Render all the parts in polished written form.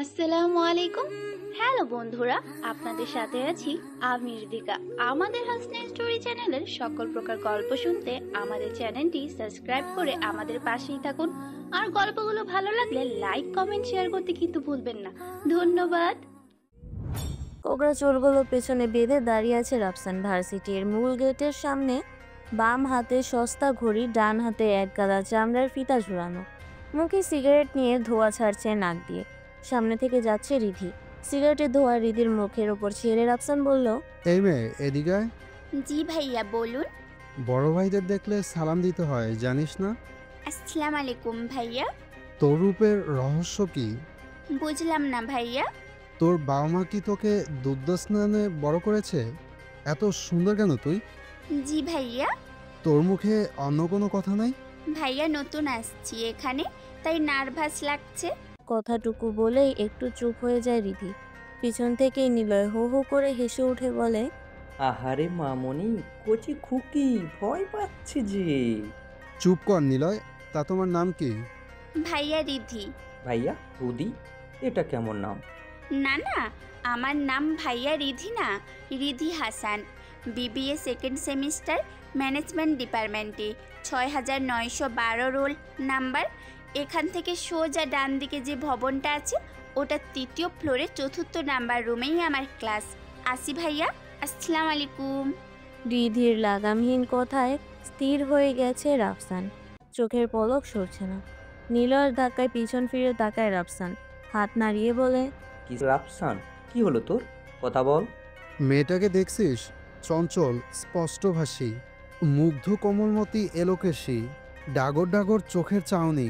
আসসালামু আলাইকুম। হ্যালো বন্ধুরা, আপনাদের সাথে আছি আমি রিদিকা। আমাদের হাসনা স্টোরি চ্যানেলের সকল প্রকার গল্প শুনতে আমাদের চ্যানেলটি সাবস্ক্রাইব করে আমাদের পাশেই থাকুন। আর গল্পগুলো ভালো লাগলে লাইক কমেন্ট শেয়ার করতে কিন্তু ভুলবেন না। ধন্যবাদ। কোবরা চুলগুলো পেছনে বেঁধে দাঁড়িয়ে আছে রাফসান ভার্সিটির মূল গেটের সামনে। বাম হাতে সস্তা ঘড়ি, ডান হাতে এক গাদা চামড়ার ফিতা ঝুলানো। মুখে সিগারেট নিয়ে ধোঁয়া ছাড়ছে নাক দিয়ে। সামনে থেকে যাচ্ছে রিধি। সিগারেটের ধোঁয়া রিধির মুখের ওপর ছেড়ে রাফসান বলল, এই মেয়ে এদিকে আয়। জি ভাইয়া, বলুন। বড় ভাইদের দেখলে সালাম দিতে হয়, জানিস না? আসসালামু আলাইকুম ভাইয়া। তোর রূপের রহস্য কি? বুঝলাম না ভাইয়া। তোর বাবা মা কি তোকে দুধ স্নানে বড় করেছে? এত সুন্দর কেন তুই? জি ভাইয়া। তোর মুখে অন্য কোনো কথা নাই? ভাইয়া নতুন আসছি এখানে, তাই নার্ভাস লাগছে। কথাটুকু বলেই একটু চুপ হয়ে যায় রিধি। পিছন থেকেই নিলয় হো হো করে হেসে উঠে বলে, আহারে মামনি, কচি খুকি, ভয় পাচ্ছে যে। চুপ কর নিলয়। তা তোমার নাম কি? ভাইয়া রিধি। ভাইয়া রুদি, এটা কেমন নাম? না না, আমার নাম ভাইয়া রিধি না, Ridhi Hasan. BBA second semester, management ডিপার্টমেন্টে। 6912 রোল নাম্বার। এখান থেকে সোজা ডান দিকে যে ভবনটা আছে, ওটা 3য় ফ্লোরে 4র্থ নাম্বার রুমেই আমার ক্লাস। আসি ভাইয়া, আসসালামু আলাইকুম। রিধির লাগামহীন কথায় স্থির হয়ে গেছে রাফসান। চোখের পলক সরছে না। নিলয়ের ধাক্কায় পিছন ফিরে তাকায় রাফসান। হাত নাড়িয়ে বলে, কি রাফসান, কি হলো তোর? কথা বল। মেয়েটাকে দেখছিস? চঞ্চল, স্পষ্টভাষী, মুগ্ধ কোমলমতি এলোকেশী, ডাগর ডাগর চোখের চাউনি,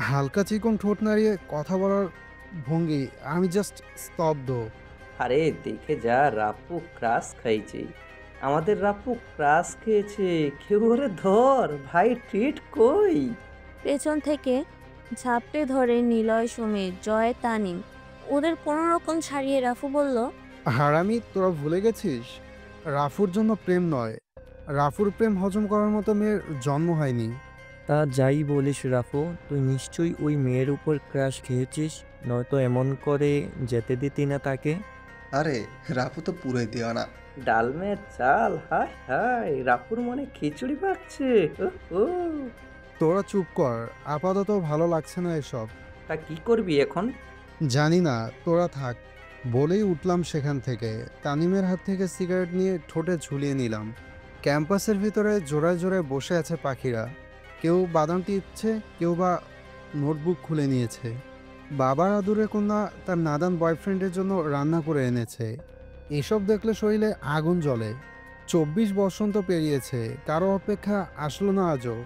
হালকা চিকন ঠোঁট নাড়িয়ে কথা বলার ভঙ্গি। আমি জাস্ট স্তব্ধ। আরে দেখে যা, রাপু ক্রাশ খাইছে। আমাদের রাপু ক্রাশ খেয়েছে। কেউ ওরে ধর, ভাই ট্রিট কই? পেছন থেকে ঝাপটে ধরে নিলয়, সমীর, জয়, তানিম। ওদের কোনো রকম ছাড়িয়ে রাফু বলল, হারামি, তোরা ভুলে গেছিস? রাফুর জন্য প্রেম নয়, রাফুর প্রেম হজম করার মতো মেয়ের জন্ম হয়নি। তা যাই বলিস রাফু, তুই নিশ্চয়ই ওই মেয়ের উপর ক্রাশ খেয়েছিস, নয়তো এমন করে যেতে দিতি না তাকে। আরে রাফু তো পুরোই দেওয়ানা। ডালমের চাল, হায় হায়, রাপুর মনে খিচুড়ি পাচ্ছে। ও, তোরা চুপ কর, আপাতত ভালো লাগছে না এসব। তা কি করবি এখন? জানি না, তোরা থাক। বলেই উঠলাম সেখান থেকে। তানিমের হাত থেকে সিগারেট নিয়ে ঠোঁটে ঝুলিয়ে নিলাম। ক্যাম্পাসের ভিতরে জোড়ায় জোড়ায় বসে আছে পাখিরা। কেউ বাদাম টিপছে, কেউ বা নোটবুক খুলে নিয়েছে। বাবার আদুরে কন্যা তার নাদান বয়ফ্রেন্ডের জন্য রান্না করে এনেছে। এসব দেখলে শরীরে আগুন জ্বলে। 24 বসন্ত পেরিয়েছে, কারো অপেক্ষা আসলো না আজও।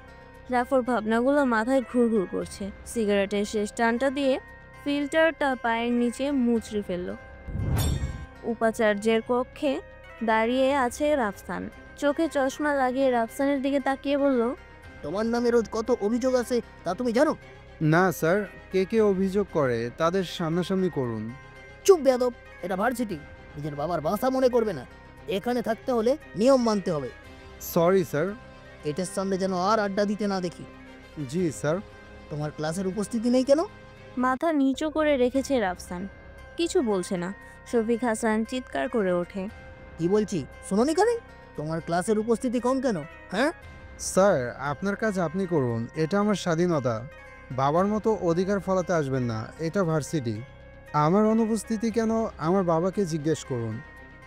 রাফুর ভাবনাগুলো মাথায় ঘুরঘুর করছে। সিগারেটের শেষ টানটা দিয়ে ফিল্টারটা পায়ের নিচে মুচড়ে ফেলল। উপাচার্যের কক্ষে দাঁড়িয়ে আছে রাফসান। চোখে চশমা লাগিয়ে রাফসানের দিকে তাকিয়ে বলল, তোমার নামে রোজ কত অভিযোগ আছে তা তুমি জানো? না স্যার, কে কে অভিযোগ করে তাদের সামনাসামনি করুন। চুপ বেয়াদব, এটা ভার্সিটি, নিজের বাবার বাসা মনে করবে না। এখানে থাকতে হলে নিয়ম মানতে হবে। Sorry sir. এটার সামনে যেন আর আড্ডা দিতে না দেখি। জি স্যার। তোমার ক্লাসের উপস্থিতি নেই কেন? মাথা নিচু করে রেখেছে রাফসান। কিছু বলছে না। শফিক হাসান চিৎকার করে ওঠে, কি বলছি শোনোনি কানে? তোমার ক্লাসের উপস্থিতি কম কেন? হ্যাঁ, স্যার, আপনার কাজ আপনি করুন, এটা আমার স্বাধীনতা। বাবার মতো অধিকার ফলাতে আসবেন না, এটা ভার্সিটি। আমার অনুপস্থিতি কেন আমার বাবাকে জিজ্ঞেস করুন।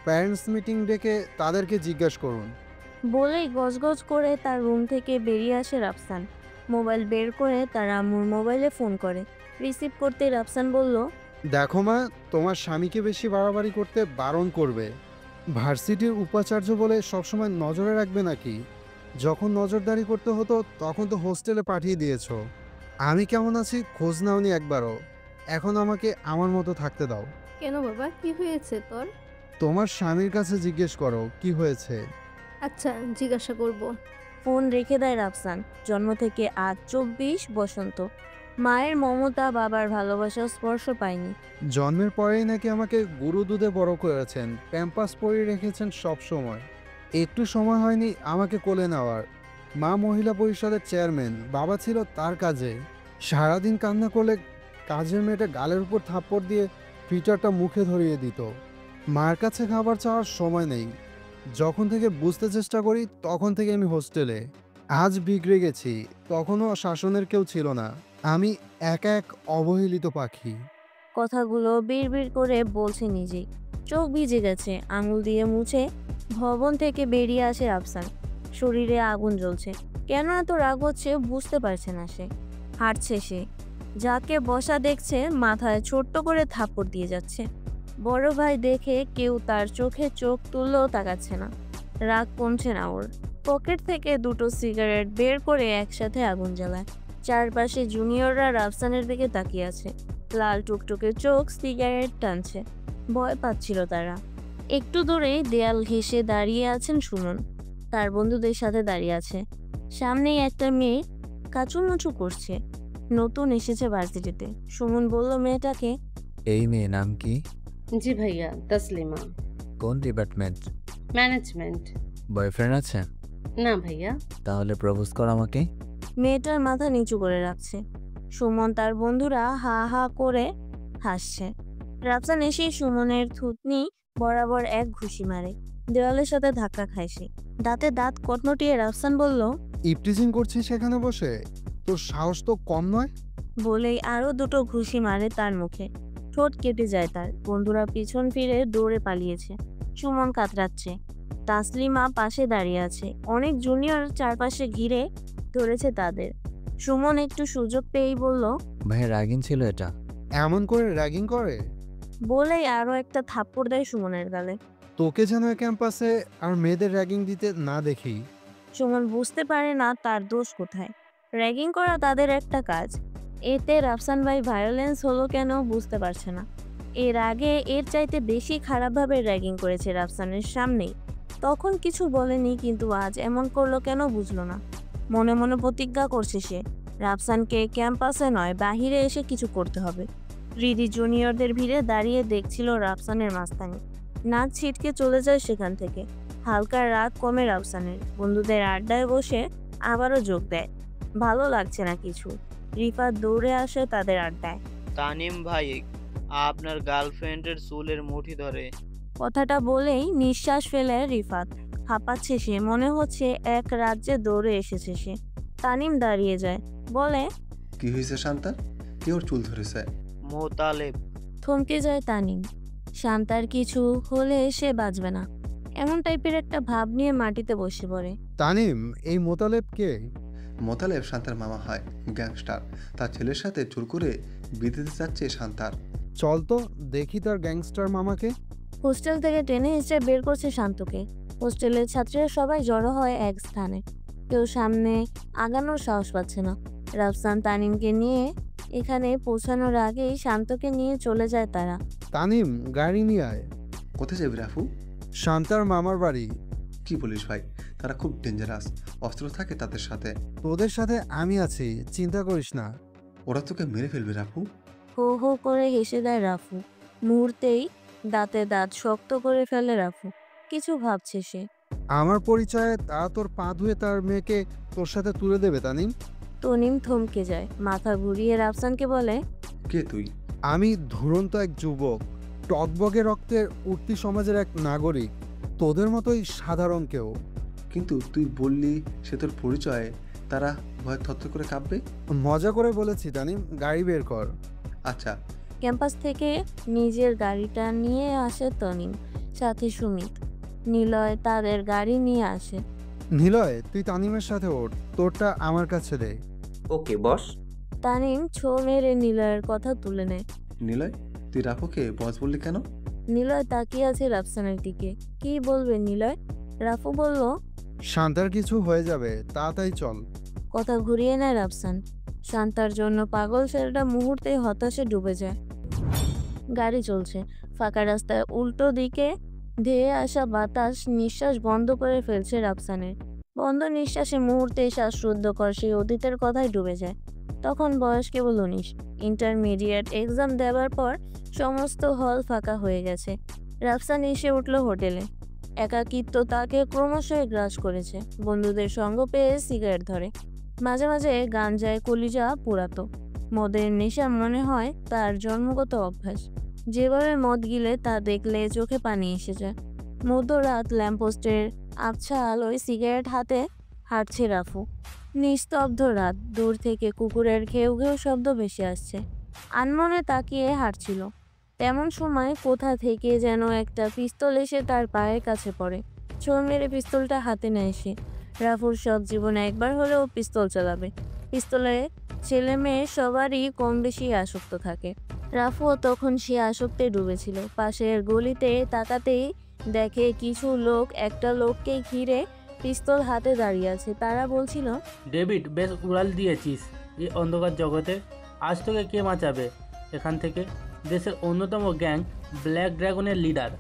প্যারেন্টস মিটিং ডেকে তাদেরকে জিজ্ঞেস করুন। বলেই গজগজ করে তার রুম থেকে বেরিয়ে আসে রাফসান। মোবাইল বের করে তার আম্মুর মোবাইলে ফোন করে। রিসিভ করতে রাফসান বলল, দেখো মা, তোমার স্বামীকে বেশি বাড়াবাড়ি করতে বারণ করবে। ভার্সিটির উপাচার্য বলে সবসময় নজরে রাখবে নাকি? যখন নজরদারি করতে হতো তখন তো হোস্টেলে পাঠিয়ে দিয়েছো। আমি কেমন আছি খোঁজ নাওনি একবারও। এখন আমাকে আমার মতো থাকতে দাও। কেন বাবা, কি হয়েছে তোর? তোমার স্বামীর কাছে জিজ্ঞেস করো কি হয়েছে। আচ্ছা, জিজ্ঞাসা করব। ফোন রেখে দেয় রাফসান। জন্ম থেকে আজ 24 বসন্ত। মায়ের মমতা, বাবার ভালোবাসা স্পর্শ পায়নি। জন্মের পরেই নাকি আমাকে গুরু দুধে বড় করেছেন, ক্যাম্পাস পরিয়ে রেখেছেন সব সময়। একটু সময় হয়নি আমাকে কোলে নেওয়ার। মা মহিলা পরিষদের চেয়ারম্যান, বাবা ছিল তার কাজে। সারাদিন কান্না করলে কাজের মেয়েটা গালের উপর থাপ্পড় দিয়ে ফিটারটা মুখে ধরিয়ে দিত। মার কাছে খাবার চাওয়ার সময় নেই। যখন থেকে বুঝতে চেষ্টা করি তখন থেকে আমি হোস্টেলে। আজ বিগড়ে গেছি, তখনও শাসনের কেউ ছিল না। আমি একা এক অবহেলিত পাখি। কথাগুলো বিড়বিড় করে বলছে নিজেই। চোখ ভিজে গেছে, আঙুল দিয়ে মুছে ভবন থেকে বেরিয়ে আসে রাফসান। শরীরে আগুন জ্বলছে। কেন এত রাগ হচ্ছে বুঝতে পারছে না সে। হাঁটছে সে, যাকে বসা দেখছে মাথায় ছোট্ট করে থাপ্পড় দিয়ে যাচ্ছে। বড় ভাই দেখে কেউ তার চোখে চোখ তুললেও তাকাচ্ছে না। রাগ কমছে না ওর। পকেট থেকে দুটো সিগারেট বের করে একসাথে আগুন জ্বালায়। চারপাশে জুনিয়ররা রাফসানের দিকে তাকিয়ে আছে। লাল টুকটুকে চোখ সিগারেট টানছে। ভয় পাচ্ছিল তারা। একটু দূরে দেয়াল ঘেঁষে দাঁড়িয়ে আছেন সুমন। তার বন্ধুদের সাথে দাঁড়িয়ে আছে। সামনেই একটা মেয়ে কাচুমুচু করছে। নতুন এসেছে ভার্সিটিতে। সুমন বলল মেয়েটাকে, এই মেয়ে নাম কি? জি ভাইয়া, তসলিমা। কোন ডিপার্টমেন্ট? ম্যানেজমেন্ট। বয়ফ্রেন্ড আছে? না ভাইয়া। তাহলে প্রপোজ কর আমাকে। মেয়েটার মাথা নিচু করে রাখছে। সুমন তার বন্ধুরা হা হা করে হাসছে। রাফসান এসে সুমনের থুতনি বরাবর এক ঘুষি মারে। দেওয়ালের সাথে ধাক্কা খায় সে। দাঁতে দাঁত কটমটিয়ে রাফসান বলল, ইপটিজিং করছিস সেখানে বসে? তোর সাহস তো কম নয়। বলেই আরো দুটো ঘুষি মারে তার মুখে। ঠোঁট কেটে যায় তার। বন্ধুরা পিছন ফিরে দৌড়ে পালিয়েছে। সুমন কাতরাচ্ছে। তাসলিমা পাশে দাঁড়িয়ে আছে। অনেক জুনিয়র চারপাশে ঘিরে ধরেছে তাদের। সুমন একটু সুযোগ পেয়েই বলল, ভাই রাগিং ছিল এটা। এমন করে র্যাগিং করে? বলেই আরো একটা থাপ্পড় দেয় সুমনের গালে। তোকে যেন ক্যাম্পাসে আর মেয়েদের র্যাগিং দিতে না দেখি। সুমন বুঝতে পারে না তার দোষ কোথায়। র্যাগিং করা তাদের একটা কাজ। এতে রাফসান ভাই ভায়োলেন্স হলো কেন বুঝতে পারছে না। এর আগে এর চাইতে বেশি খারাপভাবে র্যাগিং করেছে রাফসানের সামনেই। তখন কিছু বলেনি, কিন্তু আজ এমন করলো কেন বুঝলো না। মনে মনে প্রতিজ্ঞা করছে সে, রাফসানকে ক্যাম্পাসে নয় বাহিরে এসে কিছু করতে হবে। রিদি জুনিয়রদের ভিড়ে দাঁড়িয়ে দেখছিল রাফসানের মাস্তানি। নাক ছিটকে চলে যায় সেখান থেকে। হালকা রাগ কমে রাফসানের। বন্ধুদের আড্ডায় বসে আবারও যোগ দেয়। ভালো লাগছে না কিছু। রিফাত দৌড়ে আসে তাদের আড্ডায়। তানিম ভাই আপনার গার্লফ্রেন্ডের চুলের মুঠি ধরে। কথাটা বলেই নিঃশ্বাস ফেলে রিফাত। হাঁপাচ্ছে সে, মনে হচ্ছে এক রাজ্যে দৌড়ে এসেছে সে। তানিম দাঁড়িয়ে যায়, বলে, কি হয়েছে শান্তা? কে ওর চুল ধরেছে? মোতালেব। থমকে যায় তানিম। শান্তার কিছু হলে সে বাঁচবে না, এমন টাইপের একটা ভাব নিয়ে মাটিতে বসে পড়ে। তানিম, এই মোতালেব কে? মোতালেব শান্তার মামা হয়, গ্যাংস্টার। তার ছেলের সাথে জোর করে বিয়ে দিতে চাচ্ছে শান্তার। চল তো দেখি তার গ্যাংস্টার মামাকে। হোস্টেল থেকে টেনে হিসেবে বের করছে শান্তকে। হোস্টেলের ছাত্রীরা সবাই জড়ো হয় এক স্থানে। কেউ সামনে আগানোর সাহস পাচ্ছে না। রাফসান তানিমকে নিয়ে এখানে পৌঁছানোর আগেই শান্তকে নিয়ে চলে যায় তারা। তানিম, গাড়ি নিয়ে আয়। কোথায় যাবি রাফু? শান্তার মামার বাড়ি। কি বলিস ভাই? তারা খুব ডেঞ্জারাস, অস্ত্র থাকে তাদের সাথে। তোদের সাথে আমি আছি, চিন্তা করিস না। ওরা তোকে মেরে ফেলবে রাফু। হো হো করে হেসে দেয় রাফু। মুহূর্তেই দাঁতে দাঁত শক্ত করে ফেলে রাফু। কিছু ভাবছে সে। আমার পরিচয়ে তারা তোর পা ধুয়ে তার মেয়েকে তোর সাথে তুলে দেবে তানিম। তনিম থমকে যায়, মাথা ঘুরিয়ে রাফসানকে বলে, কে তুই? আমি ধুরন্ত এক যুবক, টকবগে রক্তের উঠতি সমাজের এক নাগরিক, তোদের মতোই সাধারণ কেউ। কিন্তু তুই বললি সে তোর পরিচয়, তারা ভয় থরথর করে কাঁপবে। মজা করে বলেছি তানিম, গাড়ি বের কর। আচ্ছা। ক্যাম্পাস থেকে নিজের গাড়িটা নিয়ে আসে তনিম, সাথে সুমিত। নিলয় তাদের গাড়ি নিয়ে আসে। নিলয়, তুই তানিমের সাথে ওঠ, তোরটা আমার কাছে দে। ওকে বস। তানিম ছো মেরে নিলয়ের কথা তুলে নেয়। নিলয়, তুই রাফুকে বস বললি কেন? নিলয় তাকিয়ে আছে রাফসানের দিকে। কি বলবে নিলয়? রাফু বলল, শান্তার কিছু হয়ে যাবে, তাড়াতাড়ি চল। কথা ঘুরিয়ে নেয় রাফসান। শান্তার জন্য পাগল ছেলেটা মুহূর্তে হতাশে ডুবে যায়। গাড়ি চলছে। ফাঁকা রাস্তায় উল্টো দিকে ধেয়ে আসা বাতাস নিঃশ্বাস বন্ধ করে ফেলছে রাফসানের। বন্ধ নিঃশ্বাসে মুহূর্তে শ্বাসরুদ্ধকর সেই অতীতের কথায় ডুবে যায়। তখন বয়স কেবল 19। ইন্টারমিডিয়েট এক্সাম দেওয়ার পর সমস্ত হল ফাঁকা হয়ে গেছে। রাফসান এসে উঠল হোটেলে। একাকিত্ব তাকে ক্রমশই গ্রাস করেছে। বন্ধুদের সঙ্গ পেয়ে সিগারেট ধরে। মাঝে মাঝে গাঞ্জায় কলিজা পুরাতো। মদের নেশা মনে হয় তার জন্মগত অভ্যাস। যেভাবে মদ গিলে তা দেখলে চোখে পানি এসে যায়। মধ্যরাত ল্যাম্পপোস্টের আবছা আলোয় সিগারেট হাতে হাঁটছে রাফু। নিস্তব্ধ রাত, দূর থেকে কুকুরের ঘেউ ঘেউ শব্দ ভেসে আসছে। আনমনে তাকিয়ে হাঁটছিল। তেমন সময় কোথা থেকে যেন একটা পিস্তল এসে তার পায়ের কাছে পড়ে। ছোড় মেরে পিস্তলটা হাতে নেয় সে। রাফুর সব জীবনে একবার হলেও পিস্তল চালাবে। পিস্তলে ছেলে মেয়ে সবারই কম বেশি আসক্ত থাকে। রাফুও তখন সে আসক্তে ডুবেছিল। পাশের গলিতে তাকাতেই দেখে কিছু লোক একটা লোককে ঘিরে পিস্তল হাতে দাঁড়িয়ে আছে। তারা বলছিল, ডেভিড, বেশ উড়াল দিয়েছিস এই অন্ধকার জগতে। আজ তোকে কে বাঁচাবে এখান থেকে? দেশের অন্যতম গ্যাং ব্ল্যাক ড্রাগনের লিডার।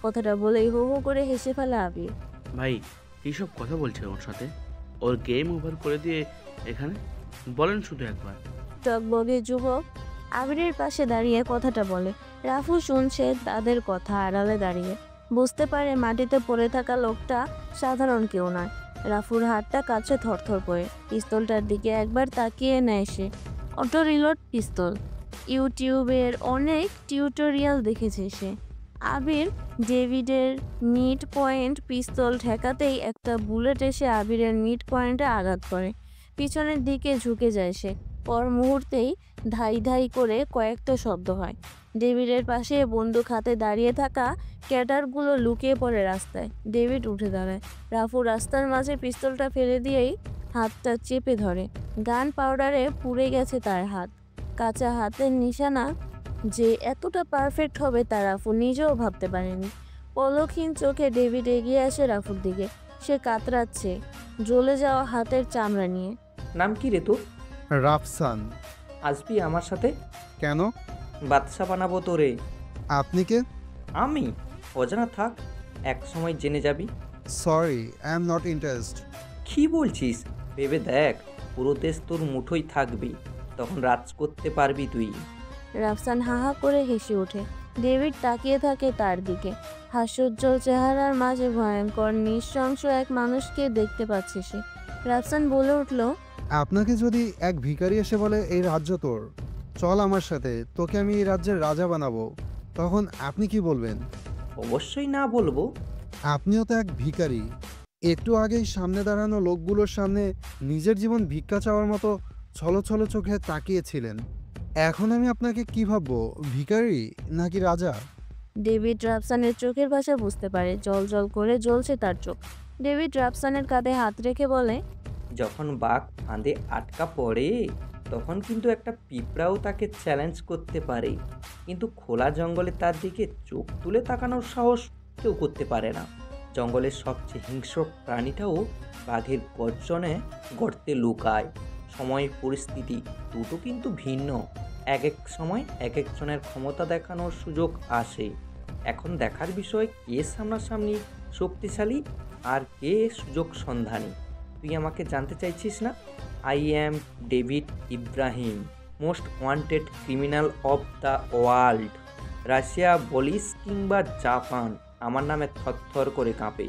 কথাটা বলেই হো হো করে হেসে ফেলে আবির। ভাই এইসব কথা বলছে ওর সাথে? ওর গেম ওভার করে দিয়ে এখানে বলেন শুধু একবার। টকবগে যুবক আবিরের পাশে দাঁড়িয়ে কথাটা বলে। রাফু শুনছে তাদের কথা আড়ালে দাঁড়িয়ে। বুঝতে পারে মাটিতে পড়ে থাকা লোকটা সাধারণ কেউ নয়। রাফুর হাতটা কাছে থরথর করে। পিস্তলটার দিকে একবার তাকিয়ে নেয় সে। অটো রিলোড পিস্তল। ইউটিউবের অনেক টিউটোরিয়াল দেখেছে সে। আবির ডেভিডের মিড পয়েন্ট পিস্তল ঠেকাতেই একটা বুলেট এসে আবিরের মিড পয়েন্টে আঘাত করে। পিছনের দিকে ঝুঁকে যায় সে। পর মুহূর্তেই ধাই ধাই করে কয়েকটা শব্দ হয়। ডেভিডের পাশে বন্দুক হাতে দাঁড়িয়ে থাকা ক্যাডারগুলো লুকিয়ে পড়ে রাস্তায়। ডেভিড উঠে দাঁড়ায়। রাফু রাস্তার মাঝে পিস্তলটা ফেলে দিয়েই হাতটা চেপে ধরে। গান পাউডারে পুড়ে গেছে তার হাত। কাঁচা হাতের নিশানা যে এতটা পারফেক্ট হবে তা রাফু নিজেও ভাবতে পারেনি। পলকহীন চোখে ডেভিড এগিয়ে আসে রাফুর দিকে। সে কাতরাচ্ছে জ্বলে যাওয়া হাতের চামড়া নিয়ে। নাম কি রে তোর? রাফসান। আসবি আমার সাথে? কেন? বাদশা বানাবো তোরে। আপনি কে? আমি? অজানা থাক, এক সময় জেনে যাবি। Sorry, I am not interest. কি বলছিস? ভেবে দেখ, পুরো দেশ তোর মুঠোই থাকবি, তখন রাজ করতে পারবি তুই। রাফসান হাহা করে হেসে ওঠে। ডেভিড তাকিয়ে থাকে তার দিকে। হাস্যোজ্জ্বল চেহারার মাঝে ভয়ঙ্কর নৃশংস এক মানুষকে দেখতে পাচ্ছে সে। রাফসান বলে উঠল, আপনাকে যদি এক ভিখারি এসে বলে এই রাজ্য তোর, চল আমার সাথে, তোকে আমি এই রাজ্যের রাজা বানাবো, তখন আপনি কি বলবেন? অবশ্যই না বলবো। আপনিও তো এক ভিখারি। একটু আগেই সামনে দাঁড়ানো লোকগুলোর সামনে নিজের জীবন ভিক্ষা চাওয়ার মতো ছলো ছলো চোখে তাকিয়েছিলেন। এখন আমি আপনাকে কি ভাববো, ভিখারি নাকি রাজা? ডেভিড রাফসানের চোখের ভাষা বুঝতে পারে। জল জল করে জ্বলছে তার চোখ। ডেভিড রাফসানের কাঁধে হাত রেখে বলে, যখন বাঘ ফাঁদে আটকা পড়ে তখন কিন্তু একটা পিঁপড়াও তাকে চ্যালেঞ্জ করতে পারে, কিন্তু খোলা জঙ্গলে তার দিকে চোখ তুলে তাকানোর সাহস কেউ করতে পারে না। জঙ্গলের সবচেয়ে হিংস্র প্রাণীটাও বাঘের গর্জনে গর্তে লুকায়। সময় পরিস্থিতি দুটো কিন্তু ভিন্ন। এক এক সময় এক একজনের ক্ষমতা দেখানোর সুযোগ আসে। এখন দেখার বিষয় কে সামনাসামনি শক্তিশালী আর কে সুযোগ সন্ধানী। তুই আমাকে জানতে চাইছিস না? I am David Ibrahim, most wanted criminal of the world. Russia বলিস কিংবা জাপান, আমার নামে থরথর করে কাঁপে।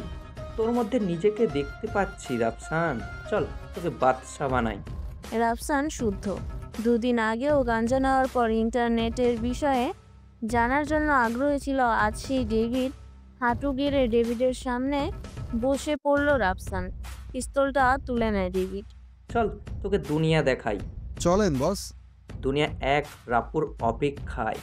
তোর মধ্যে নিজেকে দেখতে পাচ্ছি রাফসান, চল তোকে বাদশা বানাই। রাফসান শুদ্ধ। দুদিন আগেও গাঞ্জা নেওয়ার পর ইন্টারনেটের বিষয়ে জানার জন্য আগ্রহী ছিল। আজ সেই ডেভিড হাঁটু গেড়ে ডেভিডের সামনে বসে পড়ল রাফসান। পিস্তলটা তুলে নেয় ডেভিড। চল তোকে দুনিয়া দেখাই। চলেন বস। দুনিয়া এক রাপুর অপেক্ষায়।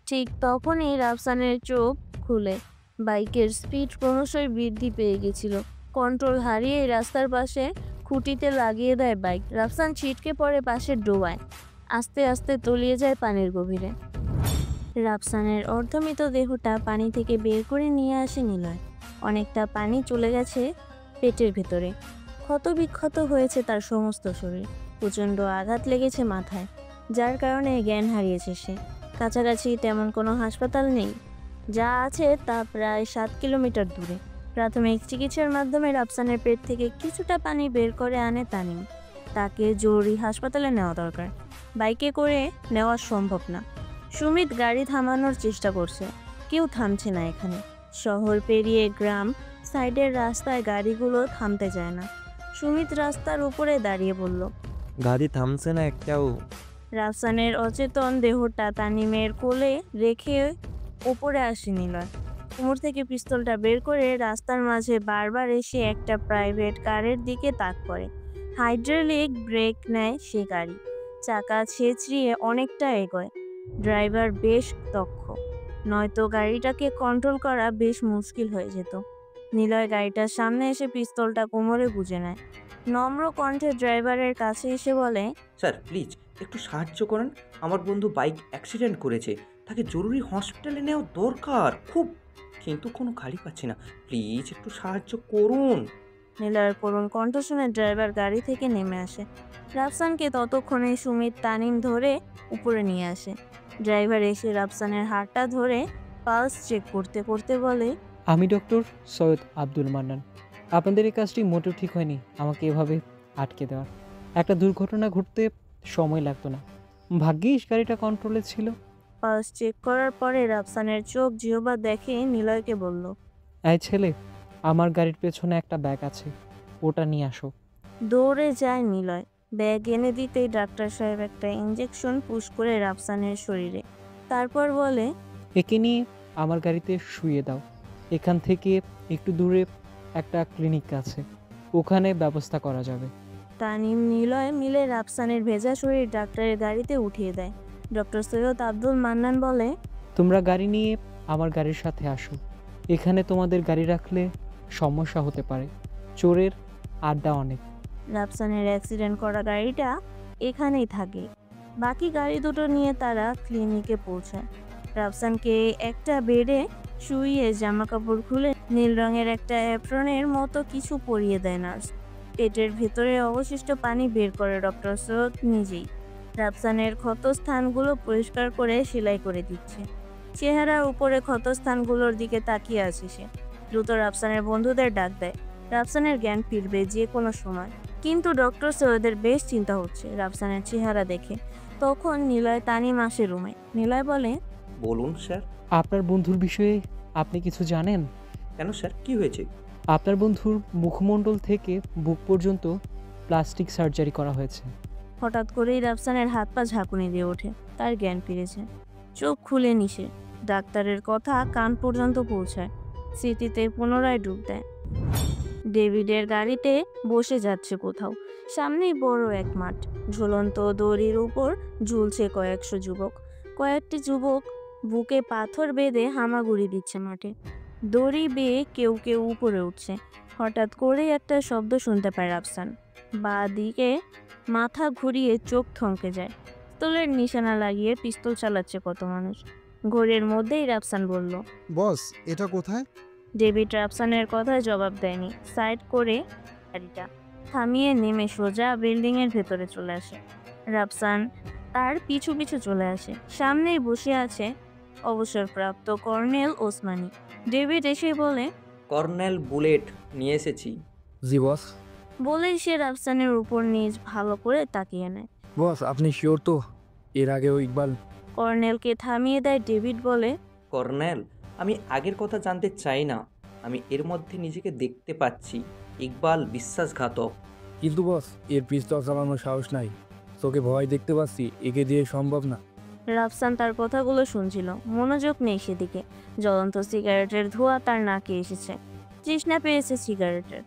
ঠিক তখনই রাফসানের চোখ খুলে। বাইকের স্পিড ক্রমশই বৃদ্ধি পেয়ে গেছিল। কন্ট্রোল হারিয়ে রাস্তার পাশে খুঁটিতে লাগিয়ে দেয় বাইক। রাফসান ছিটকে পড়ে পাশের ডোবায়। আস্তে আস্তে তলিয়ে যায় পানির গভীরে। রাফসানের অর্ধমৃত দেহটা পানি থেকে বের করে নিয়ে আসে নিলয়। অনেকটা পানি চলে গেছে পেটের ভেতরে। ক্ষতবিক্ষত হয়েছে তার সমস্ত শরীর। প্রচণ্ড আঘাত লেগেছে মাথায়, যার কারণে জ্ঞান হারিয়েছে সে। কাছাকাছি তেমন কোনো হাসপাতাল নেই। যা আছে তা প্রায় 7 কিলোমিটার দূরে। প্রাথমিক চিকিৎসার মাধ্যমে রাফসানের পেট থেকে কিছুটা পানি বের করে আনে তানিম। তাকে জরুরি হাসপাতালে নেওয়া দরকার। বাইকে করে নেওয়া সম্ভব না। সুমিত গাড়ি থামানোর চেষ্টা করছে, কেউ থামছে না এখানে। শহর পেরিয়ে গ্রাম, সাইডের রাস্তায় গাড়িগুলো থামতে চায় না। সুমিত রাস্তার উপরে দাঁড়িয়ে বলল, গাড়ি থামছে না একটাও। রাফসানের অচেতন দেহটা তানিমের কোলে রেখে ওপরে আসে নিলয়। কোমর থেকে পিস্তলটা বের করে রাস্তার মাঝে বারবার এসে একটা প্রাইভেট কারের দিকে তাক করে। হাইড্রোলিক ব্রেক নেয় সে গাড়ি, চাকা ছেঁচড়িয়ে অনেকটা এগোয়। ড্রাইভার বেশ দক্ষ, নয়তো গাড়িটাকে কন্ট্রোল করা বেশ মুশকিল হয়ে যেত। নিলয় গাড়িটার সামনে এসে পিস্তলটা কোমরে গুঁজে নেয়। নম্র কণ্ঠে ড্রাইভারের কাছে এসে বলে, স্যার প্লিজ একটু সাহায্য করেন, আমার বন্ধু বাইক অ্যাক্সিডেন্ট করেছে, তাকে জরুরি হসপিটালে নেওয়া দরকার খুব, কিন্তু কোনো গাড়ি পাচ্ছি না, প্লিজ একটু সাহায্য করুন। নিলয়ের করুণ কণ্ঠ শুনে ড্রাইভার গাড়ি থেকে নেমে আসে। রাফসানকে ততক্ষণে সুমিত তানিম ধরে উপরে নিয়ে আসে। ড্রাইভার এসে রাফসানের হাতটা ধরে পালস চেক করতে করতে বলে, আমি ডক্টর সৈয়দ আব্দুল মান্নান। আপনাদের এই কাজটি মোটেও ঠিক হয়নি, আমাকে এভাবে আটকে দেওয়ার। একটা দুর্ঘটনা ঘটতে সময় লাগতো না, ভাগ্যিস গাড়িটা কন্ট্রোলে ছিল। পালস চেক করার পরে রাফসানের চোখ জিহ্বা দেখে নিলয়কে বলল, এই ছেলে, আমার গাড়ির পেছনে একটা ব্যাগ আছে, ওটা নিয়ে আসো। দৌড়ে যায় নিলয়। ব্যাগ এনে দিতেই ডাক্তার সাহেব একটা ইঞ্জেকশন পুশ করে রাফসানের শরীরে, তারপর বলে, একে নিয়ে আমার গাড়িতে শুইয়ে দাও। এখান থেকে একটু দূরে একটা ক্লিনিক আছে, ওখানে ব্যবস্থা করা যাবে। তানিম নিলয় মিলে রাফসানের ভেজা শরীর ডাক্তারের গাড়িতে উঠিয়ে দেয়। ডক্টর সৈয়দ আব্দুল মান্নান বলে, তোমরা গাড়ি নিয়ে আমার গাড়ির সাথে আসো। এখানে তোমাদের গাড়ি রাখলে সমস্যা হতে পারে, চোরের আড্ডা অনেক। রাফসানের অ্যাক্সিডেন্ট করা গাড়িটা এখানেই থাকে। বাকি গাড়ি দুটো নিয়ে তারা ক্লিনিকে পৌঁছায়। রাফসানকে একটা বেডে শুইয়ে জামা কাপড় খুলে নীল রঙের একটা অ্যাপ্রনের মতো কিছু পরিয়ে দেয় নার্স। পেটের ভেতরে অবশিষ্ট পানি বের করে ডক্টর সৈয়দ নিজেই। রাফসানের ক্ষতস্থানগুলো পরিষ্কার করে সেলাই করে দিচ্ছে। চেহারার উপরে ক্ষতস্থানগুলোর দিকে তাকিয়ে আছে সে। দ্রুত রাফসানের বন্ধুদের ডাক দেয়। রাফসানের জ্ঞান ফিরবে যে কোনো সময়, কিন্তু ডক্টর সৈয়দের বেশ চিন্তা হচ্ছে রাফসানের চেহারা দেখে। তখন নিলয় তানিম আসে রুমে। নিলয় বলে, বলুন স্যার। আপনার বন্ধুর বিষয়ে আপনি কিছু জানেন? কেন স্যার, কি হয়েছে? আপনার বন্ধুর মুখমণ্ডল থেকে বুক পর্যন্ত প্লাস্টিক সার্জারি করা হয়েছে। হঠাৎ করেই রাফসানের হাত পা ঝাঁকুনি দিয়ে ওঠে। তার জ্ঞান ফিরেছে, চোখ খুলে নিশে। ডাক্তারের কথা কান পর্যন্ত পৌঁছায়। স্মৃতিতে পুনরায় ডুব দেয়। ডেভিডের গাড়িতে বসে যাচ্ছে কোথাও। সামনেই বড় এক মাঠ, ঝুলন্ত দড়ির উপর ঝুলছে কয়েকশো যুবক। কয়েকটি যুবক বুকে পাথর বেঁধে হামাগুড়ি দিচ্ছে মাঠে। দড়ি বেয়ে কেউ কেউ উপরে উঠছে। হঠাৎ করেই একটা শব্দ শুনতে পায় রাফসান। বাঁ দিকে মাথা ঘুরিয়ে চোখ থমকে যায়। পিস্তলের নিশানা লাগিয়ে পিস্তল চালাচ্ছে কত মানুষ। ঘোরের মধ্যেই রাফসান বলল, বস, এটা কোথায়? ডেভিড রাফসানের কথায় জবাব দেয়নি। সাইড করে গাড়িটা থামিয়ে নেমে সোজা বিল্ডিংয়ের ভেতরে চলে আসে। রাফসান তার পিছু পিছু চলে আসে। সামনেই বসে আছে অবসরপ্রাপ্ত কর্নেল ওসমানী। ডেভিড এসে বলে, কর্নেল বুলেট নিয়ে এসেছি। জি বস। বলেই সে রাফসানের উপর নিজ ভালো করে তাকিয়ে নেয়। বস, আপনি শিওর তো এর আগেও ইকবাল? কর্নেলকে থামিয়ে দেয় ডেভিড। বলে, কর্নেল, আমি আগের কথা জানতে চাই না, আমি এর মধ্যে নিজেকে দেখতে পাচ্ছি। ইকবাল বিশ্বাসঘাতক। কিন্তু বস, এর পিস্তল চালানোর সাহস নাই, তোকে ভয় দেখতে পাচ্ছি, একে দিয়ে সম্ভব না। রাফসান তার কথাগুলো শুনছিল, মনোযোগ নেই সেদিকে। জ্বলন্ত সিগারেটের ধোঁয়া তার নাকে এসেছে। তৃষ্ণা পেয়েছে সিগারেটের।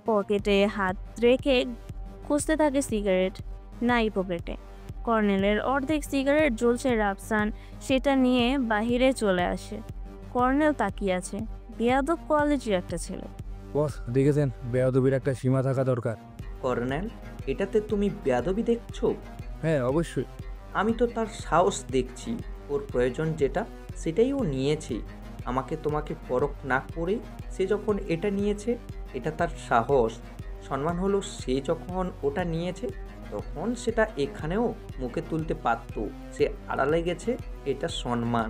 পকেটে হাত রেখে খুঁজতে থাকে সিগারেট, নাই পকেটে। কর্নেলের অর্ধেক সিগারেট জ্বলছে। রাফসান সেটা নিয়ে বাহিরে চলে আসে। কর্নেল তাকিয়ে আছে। বেয়াদব কোয়ালিটির একটা ছেলে। বস, দেখেছেন, বেয়াদবির একটা সীমা থাকা দরকার। কর্নেল, এটাতে তুমি বেয়াদবি দেখছো? হ্যাঁ, অবশ্যই। আমি তো তার সাহস দেখছি। ওর প্রয়োজন যেটা সেটাই ও নিয়েছে। আমাকে তোমাকে পরখ না করে সে যখন এটা নিয়েছে, এটা তার সাহস। সম্মান হলো সে যখন ওটা নিয়েছে তখন সেটা এখানেও মুখে তুলতে পারত। সে আড়ালে গেছে, এটা সম্মান।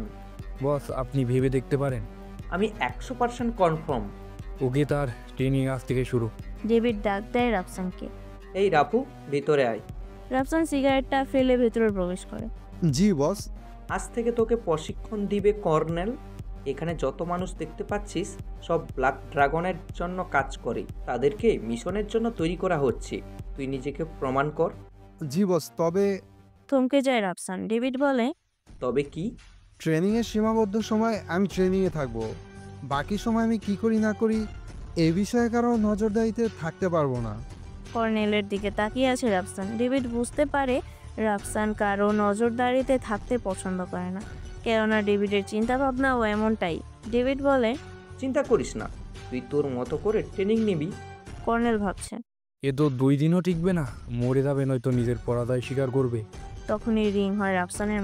বস, আপনি ভেবে দেখতে পারেন। আমি 100% কনফার্ম। ওকে, তার ট্রেনিং আজ থেকে শুরু। ডেভিড ডাক দেয় রাফসানকে। এই রাফু, ভিতরে আয়। রাফসান সিগারেটটা ফেলে ভেতরে প্রবেশ করে। জি বস। আজ থেকে তোকে প্রশিক্ষণ দিবে কর্নেল। এখানে যত মানুষ দেখতে পাচ্ছিস সব ব্ল্যাক ড্রাগনের জন্য কাজ করে। তাদেরকে মিশনের জন্য তৈরি করা হচ্ছে। তুই নিজেকে প্রমাণ কর। জি বস, তবে থমকে যায় রাফসান। ডেভিড বলে, তবে কি? ট্রেনিংয়ের সীমাবদ্ধ সময় আমি ট্রেনিংয়ে থাকবো, বাকি সময় আমি কি করি না করি এ বিষয়ে কারো নজরদারিতে থাকতে পারবো না। কর্নেলের দিকে তাকিয়ে আছে রাফসান। ডেভিড বুঝতে পারে রাফসান কারো নজরদারিতে থাকতে পছন্দ করে না, কেননা ডেভিডের চিন্তাভাবনাও এমনটাই। ডেভিড বলে, চিন্তা করিস না, তুই তোর মতো করে ট্রেনিং নিবি। কর্নেল ভাবছে, এ তো 2 দিনও টিকবে না, মরে যাবে, নয়তো নিজের পরাজয় স্বীকার করবে। তখনই রিং হয় রাফসানের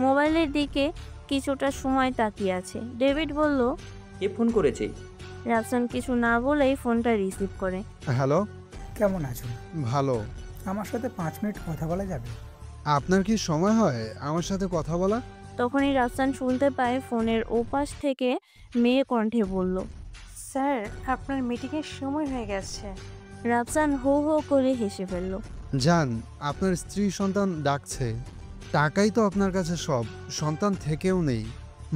মোবাইলের দিকে কিছুটা সময় তাকিয়ে আছে। ডেভিড বলল, কে ফোন করেছে? রাফসান কিছু না বলেই ফোনটা রিসিভ করে। হ্যালো, কেমন আছো? ভালো। আমার সাথে 5 মিনিট কথা বলা যাবে? আপনার কি সময় হয় আমার সাথে কথা বলা? তখনই রাফসান শুনতে পায় ফোনের ওপাশ থেকে মেয়ে কণ্ঠে বলল, স্যার আপনার মিটিংয়ের সময় হয়ে গেছে। রাফসান হো হো করে হেসে ফেলল। জান, আপনার স্ত্রী সন্তান ডাকছে। টাকাই তো আপনার কাছে সব, সন্তান থেকেও নেই।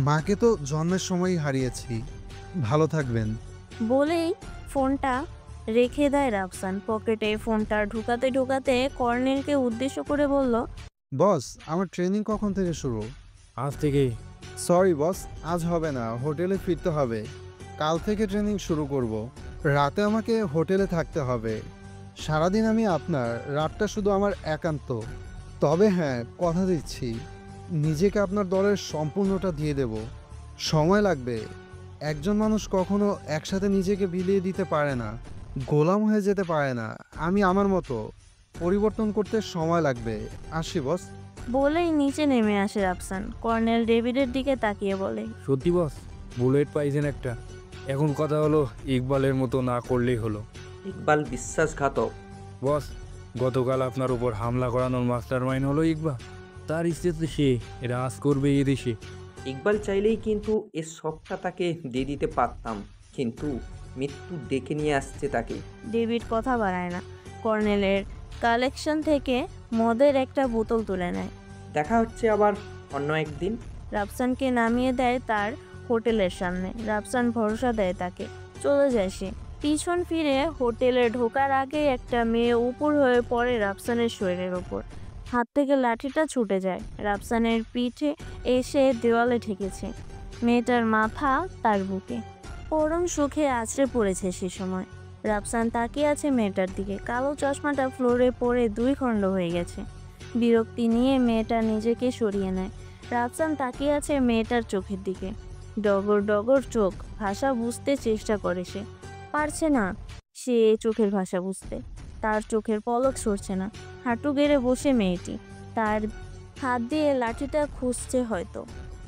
মাকে তো জন্মের সময়ই হারিয়েছি। ভালো থাকবেন। বলেই ফোনটা রেখে দেয় রাফসান। পকেটে ফোনটা ঢুকাতে কর্নেলকে উদ্দেশ্য করে বলল, বস, আমার ট্রেনিং কখন থেকে শুরু? আজ থেকেই। সরি বস, আজ হবে না, হোটেলে ফিরতে হবে। কাল থেকে ট্রেনিং শুরু করব। রাতে আমাকে হোটেলে থাকতে হবে। সারাদিন আমি আপনার, রাতটা শুধু আমার একান্ত। তবে হ্যাঁ, কথা দিচ্ছি, নিজেকে আপনার দলের সম্পূর্ণটা দিয়ে দেব। সময় লাগবে। একজন মানুষ কখনো একসাথে নিজেকে বিলিয়ে দিতে পারে না, গোলাম হয়ে যেতে পারে না। আমি আমার মতো পরিবর্তন করতে সময় লাগবে। আসি বস। বলেই নিচে নেমে আসে রাফসান। কর্নেল ডেভিডের দিকে তাকিয়ে বলে, সত্যি বস, বুলেট পাইছেন একটা। এখন কথা হলো, ইকবালের মতো না করলেই হলো। ইকবাল বিশ্বাসঘাতক। বস, গতকাল আপনার উপর হামলা করানোর মাস্টার মাইন্ড হলো ইকবাল। তার ইচ্ছে সে রাজ করবে এ দেশে। ইকবাল চাইলেই কিন্তু এর সবটা তাকে দিয়ে দিতে পারতাম, কিন্তু মৃত্যু ডেকে নিয়ে আসছে তাকে। ডেভিড কথা বাড়ায় না। কর্নেলের কালেকশন থেকে মদের একটা বোতল তুলে নেয়। দেখা হচ্ছে আবার অন্য একদিন। রাফসানকে নামিয়ে দেয় তার হোটেলের সামনে। রাফসান ভরসা দেয় তাকে। চলে যায় সে। পিছন ফিরে হোটেলে ঢোকার আগে একটা মেয়ে উপর হয়ে পড়ে রাফসানের শরীরের ওপর। হাত থেকে লাঠিটা ছুটে যায়, রাফসানের পিঠে এসে দেওয়ালে ঠেকেছে। মেয়েটার মাথা তার বুকে। পরম সুখে আছড়ে পড়েছে সে সময়। রাফসান তাকিয়ে আছে মেয়েটার দিকে। কালো চশমাটা ফ্লোরে পড়ে 2 খণ্ড হয়ে গেছে। বিরক্তি নিয়ে মেয়েটা নিজেকে সরিয়ে নেয়। রাফসান তাকিয়ে আছে মেয়েটার চোখের দিকে। ডগর ডগর চোখ। ভাষা বুঝতে চেষ্টা করে সে, পারছে না সে চোখের ভাষা বুঝতে। তার চোখের পলক সরছে না। হাঁটু গেড়ে বসে মেয়েটি তার হাত দিয়ে লাঠিটা খুঁজছে হয়তো।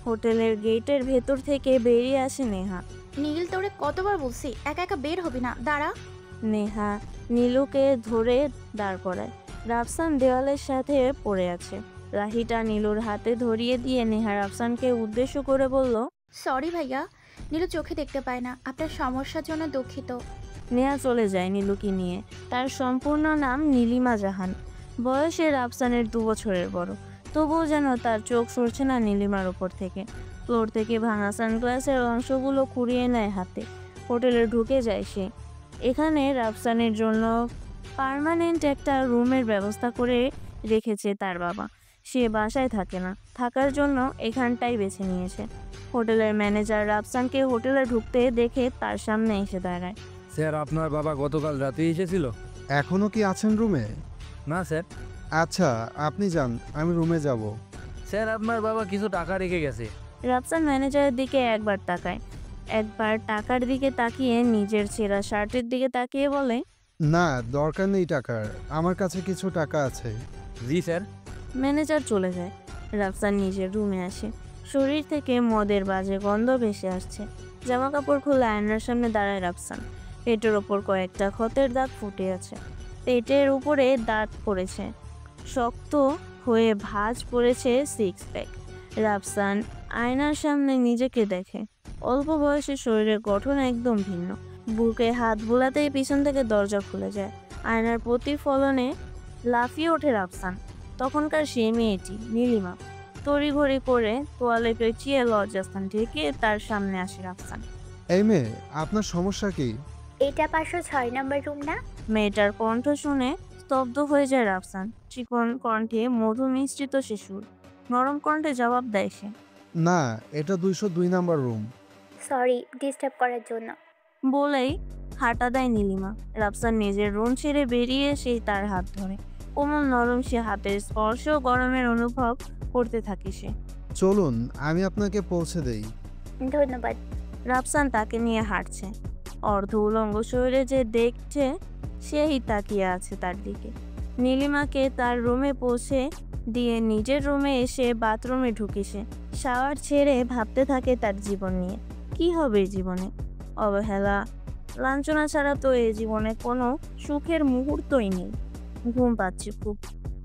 হোটেলের গেটের ভেতর থেকে বেরিয়ে আসে নেহা। নীল, তোরে কতবার বলছি একা একা বের হবি না, দাঁড়া। নেহা নীলুকে ধরে দাঁড় করায়। রাফসান দেওয়ালের সাথে পড়ে আছে। রাহিটা নীলুর হাতে ধরিয়ে দিয়ে নেহা রাফসানকে উদ্দেশ্য করে বলল, সরি ভাইয়া, নীলু চোখে দেখতে পায় না, আপনার সমস্যার জন্য দুঃখিত। নেহা চলে যায় নীলুকে নিয়ে। তার সম্পূর্ণ নাম নীলিমা জাহান। বয়সে রাফসানের 2 বছরের বড়। তবুও যেন তার চোখ সরছে না নীলিমার ওপর থেকে। ফ্লোর থেকে ভাঙা সানগ্লাসের অংশগুলো কুড়িয়ে নেয় হাতে। হোটেলে ঢুকে যায় সে। এখানে রাফসানের জন্য পার্মানেন্ট একটা রুমের ব্যবস্থা করে রেখেছে তার বাবা। সে বাসায় থাকে না, থাকার জন্য এখানটাই বেছে নিয়েছে। হোটেলের ম্যানেজার রাফসানকে হোটেলে ঢুকতে দেখে তার সামনে এসে দাঁড়ায়। স্যার, আপনার বাবা গতকাল রাতে এসেছিল। এখনো কি আছেন রুমে? না স্যার। আচ্ছা, আপনি যান, আমি রুমে যাব। স্যার, আপনার বাবা কিছু টাকা রেখে গেছে। রাফসান ম্যানেজারের দিকে একবার তাকায়, একবার টাকার দিকে তাকিয়ে নিজের ছেঁড়া শার্টের দিকে তাকিয়ে বলে, না, দরকার নেই টাকার, আমার কাছে কিছু টাকা আছে। জি স্যার। ম্যানেজার চলে যায়। রাফসান নিজের রুমে আসে। শরীর থেকে মদের বাজে গন্ধ ভেসে আসছে। জামা কাপড় খুলে আয়নার সামনে দাঁড়ায় রাফসান। পেটের ওপর কয়েকটা ক্ষতের দাগ ফুটে আছে। পেটের উপরে দাঁত পড়েছে, শক্ত হয়ে ভাঁজ পড়েছে 6 প্যাক। রাফসান আয়নার সামনে নিজেকে দেখে। অল্প বয়সে শরীরের গঠন একদম ভিন্ন। বুকে হাত বোলাতেই পিছন থেকে দরজা খুলে যায়। আয়নার প্রতিফলনে লাফিয়ে ওঠে রাফসান। তখনকার সেই মেয়েটি নীলিমা। তড়িঘড়ি করে তোয়ালে পেঁচিয়ে লজ্জাস্থান ঢেকে তার সামনে আসে রাফসান। এই মেয়ে, আপনার সমস্যা কি? এটা 506 নম্বর রুম না? মেয়েটার কণ্ঠ শুনে স্তব্ধ হয়ে যায় রাফসান। চিকন কণ্ঠে মধু মিশ্রিত শিশুর নরম কণ্ঠে জবাব দেয় সে। না, এটা 202 নাম্বার রুম। সরি ডিস্টার্ব করার জন্য। বলেই হাঁটা দেয় নীলিমা। রাফসান নিজের রুম ছেড়ে বেরিয়ে সেই তার হাত ধরে। কোমল নরম সে হাতের স্পর্শ, গরমের অনুভব করতে থাকে সে। চলুন, আমি আপনাকে পৌঁছে দেই। ধন্যবাদ। রাফসান তাকে নিয়ে হাঁটছে। অর্ধ উলঙ্গ শরীরে যে দেখছে সেই তাকিয়ে আছে তার দিকে। নীলিমাকে তার রুমে পৌঁছে দিয়ে নিজের রুমে এসে বাথরুমে ঢুকে সে শাওয়ার ছেড়ে ভাবতে থাকে তার জীবন নিয়ে। কি হবে জীবনে? অবহেলা, লাঞ্ছনা ছাড়া তো এই জীবনে কোনো সুখের মুহূর্তই নেই। ঘুম পাচ্ছে খুব,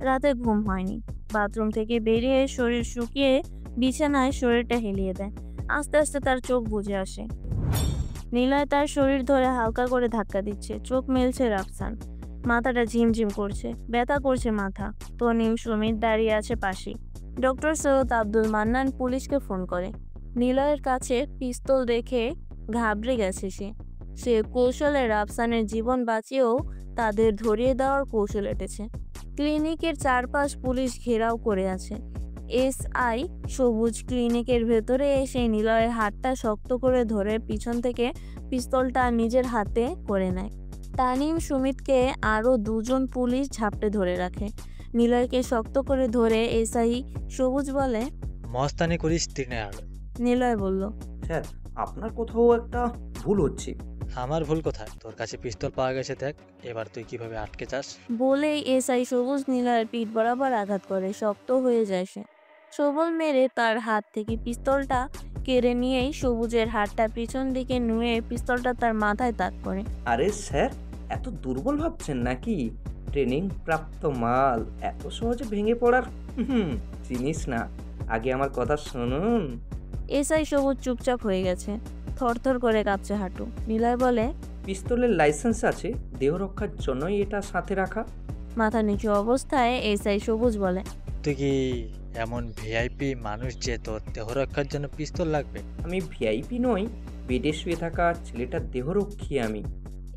রাতে ঘুম হয়নি। বাথরুম থেকে বেরিয়ে শরীর শুকিয়ে বিছানায় শরীরটা হেলিয়ে দেয়। আস্তে আস্তে তার চোখ বুজে আসে। নীলয় তার শরীর ধরে হালকা করে ধাক্কা দিচ্ছে। চোখ মেলছে রাফসান। মাথাটা ঝিমঝিম করছে, ব্যথা করছে মাথা। তনিম সুমিত দাঁড়িয়ে আছে পাশেই। ডক্টর সৈয়দ আব্দুল মান্নান পুলিশকে ফোন করে। নীলয়ের কাছে পিস্তল দেখে ঘাবড়ে গেছে সে কৌশলে রাফসানের জীবন বাঁচিয়েও তাদের ধরিয়ে দেওয়ার কৌশল এঁটেছে। ক্লিনিকের চারপাশ পুলিশ ঘেরাও করে আছে। এসআই সবুজ ক্লিনিকের ভেতরে এসে নিলয়ের হাতটা শক্ত করে ধরে পিছন থেকে পিস্তলটা নিজের হাতে করে নেয়। তানিম সুমিতকে আরও দুজন পুলিশ ঝাপটে ধরে রাখে। নিলয়কে শক্ত করে ধরে এসআই সবুজ বলে, মস্তানি করিস তিনে আর। নিলয় বলল, স্যার আপনার কোথাও একটা ভুল হচ্ছে। আমার ভুল কোথায়? তোর কাছে পিস্তল পাওয়া গেছে, দেখ এবার তুই কিভাবে আটকে যাস। বলেই এসআই সবুজ নিলয়ের পিঠ বরাবর আঘাত করে। শক্ত হয়ে যায় সে। সবল মেরে তার হাত থেকে পিস্তলটা কেড়ে নিয়েই সবুজের হাতটা পিছন দিকে নুয়ে পিস্তলটা তার মাথায় তাক করে। আরে স্যার, এত দুর্বল ভাবছেন নাকি? ট্রেনিং প্রাপ্ত মাল এত সহজে ভেঙে পড়ার জিনিস না। আগে আমার কথা শুনুন। এসআই সবুজ চুপচাপ হয়ে গেছে। থরথর করে কাঁপছে হাঁটু। নিলয় বলে, পিস্তলের লাইসেন্স আছে, দেহ রক্ষার জন্যই এটা সাথে রাখা। মাথা নিচু অবস্থায় এসআই সবুজ বলে, তুই কি এমন ভিআইপি মানুষ যে তোর দেহ রক্ষার জন্য পিস্তল লাগবে? আমি ভিআইপি নই, বেডে শুয়ে থাকা ছেলেটার দেহরক্ষী আমি।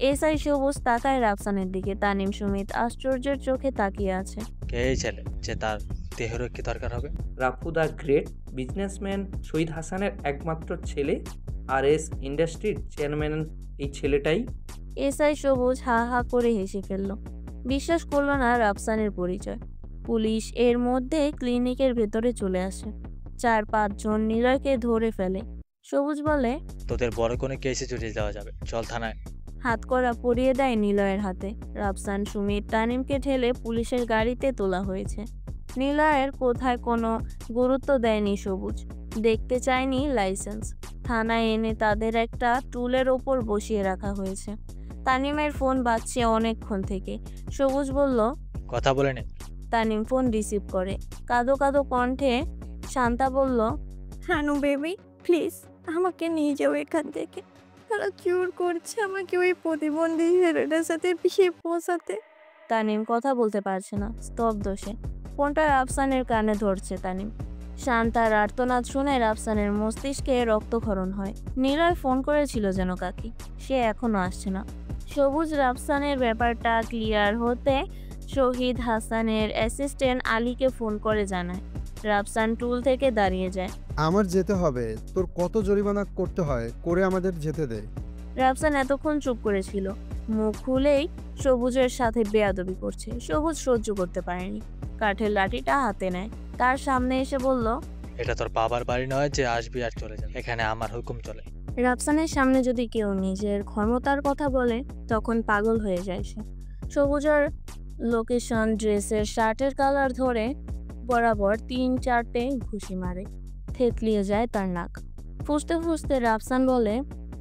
এসআই সবুজ তাকায় রাফসানের দিকে। তানিম সুমিত আশ্চর্যের চোখে তাকিয়ে আছে। কে এই ছেলে যে তার দেহরক্ষী দরকার হবে? রাফু দা গ্রেট বিজনেসম্যান শহীদ হাসানের একমাত্র ছেলে, আরএস ইন্ডাস্ট্রির চেয়ারম্যান এই ছেলেটাই। এসআই সবুজ হা হা করে হেসে ফেলল। বিশ্বাস করল না রাফসানের পরিচয়। পুলিশ এর মধ্যে ক্লিনিকের ভেতরে চলে আসে। 4-5 জন নিলয়কে ধরে ফেলে। সবুজ বলে, তোদের বড় কোনো কেসে জড়িয়ে যাওয়া যাবে, চল থানায়। হাতকড়া পরিয়ে দেয় নিলয়ের হাতে। রাফসান সুমিত তানিমকে ঠেলে পুলিশের গাড়িতে তোলা হয়েছে। নিলয়ের কোথায় কোনো গুরুত্ব দেয়নি সবুজ। দেখতে চায়নি লাইসেন্স। থানায় এনে তাদের একটা টুলের ওপর বসিয়ে রাখা হয়েছে। তানিমের ফোন বাজছে অনেকক্ষণ থেকে। সবুজ বলল, কথা বলে নে। তানিম ফোন রিসিভ করে। কাঁদো কাঁদো কণ্ঠে শান্তা বলল, হানু বেবি প্লিজ আমাকে নিয়ে যাও এখান থেকে। তারা জোর করছে আমাকে ওই প্রতিবন্ধী ছেলেটার সাথে বিয়ে পৌঁছাতে। তানিম কথা বলতে পারছে না, স্তব্ধ সে। ফোনটা রাফসানের কানে ধরছে তানিম। শান্তার আর্তনাদ শুনে রাফসানের মস্তিষ্কে রক্তক্ষরণ হয়। নীলয় ফোন করেছিল যেন কাকি, সে এখনো আসছে না। সবুজ রাফসানের ব্যাপারটা ক্লিয়ার হতে শহীদ হাসানের অ্যাসিস্ট্যান্ট আলীকে ফোন করে জানায়। রাফসান টুল থেকে দাঁড়িয়ে যায়। আমার যেতে হবে। তোর কত জরিমানা করতে হয় করে আমাদের যেতে দে। রাফসান এতক্ষণ চুপ করেছিল। মুখ খুলেই সবুজের সাথে বেয়াদবি করছে। সবুজ সহ্য করতে পারেনি। কাঠের লাঠিটা হাতে নেয়। তার সামনে এসে বলল, এটা তোর বাবার বাড়ি নয় যে আসবি আর চলে যাবে, এখানে আমার হুকুম চলে। রাফসানের সামনে যদি কেউ নিজের ক্ষমতার কথা বলে তখন পাগল হয়ে যায় সে। সবুজের লোকেশন, ড্রেসের শার্টের কালার ধরে বরাবর 3-4টে ঘুষি মারে। থেতলিয়ে যায় তার নাক। ফুসতে ফুসতে রাফসান বলে,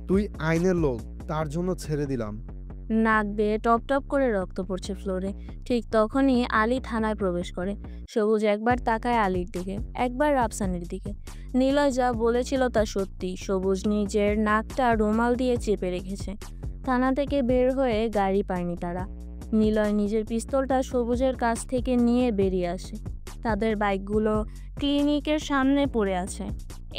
তুই আইনের লোক, তার জন্য ছেড়ে দিলাম। নাক বেয়ে টপ টপ করে রক্ত পড়ছে ফ্লোরে। ঠিক তখনই আলী থানায় প্রবেশ করে। সবুজ একবার তাকায় আলীর দিকে, একবার রাফসানের দিকে। নিলয় যা বলেছিল তা সত্যি। সবুজ নিজের নাকটা রুমাল দিয়ে চেপে রেখেছে। থানা থেকে বের হয়ে গাড়ি পায়নি তারা। নিলয় নিজের পিস্তলটা সবুজের কাছ থেকে নিয়ে বেরিয়ে আসে। তাদের বাইকগুলো ক্লিনিকের সামনে পড়ে আছে।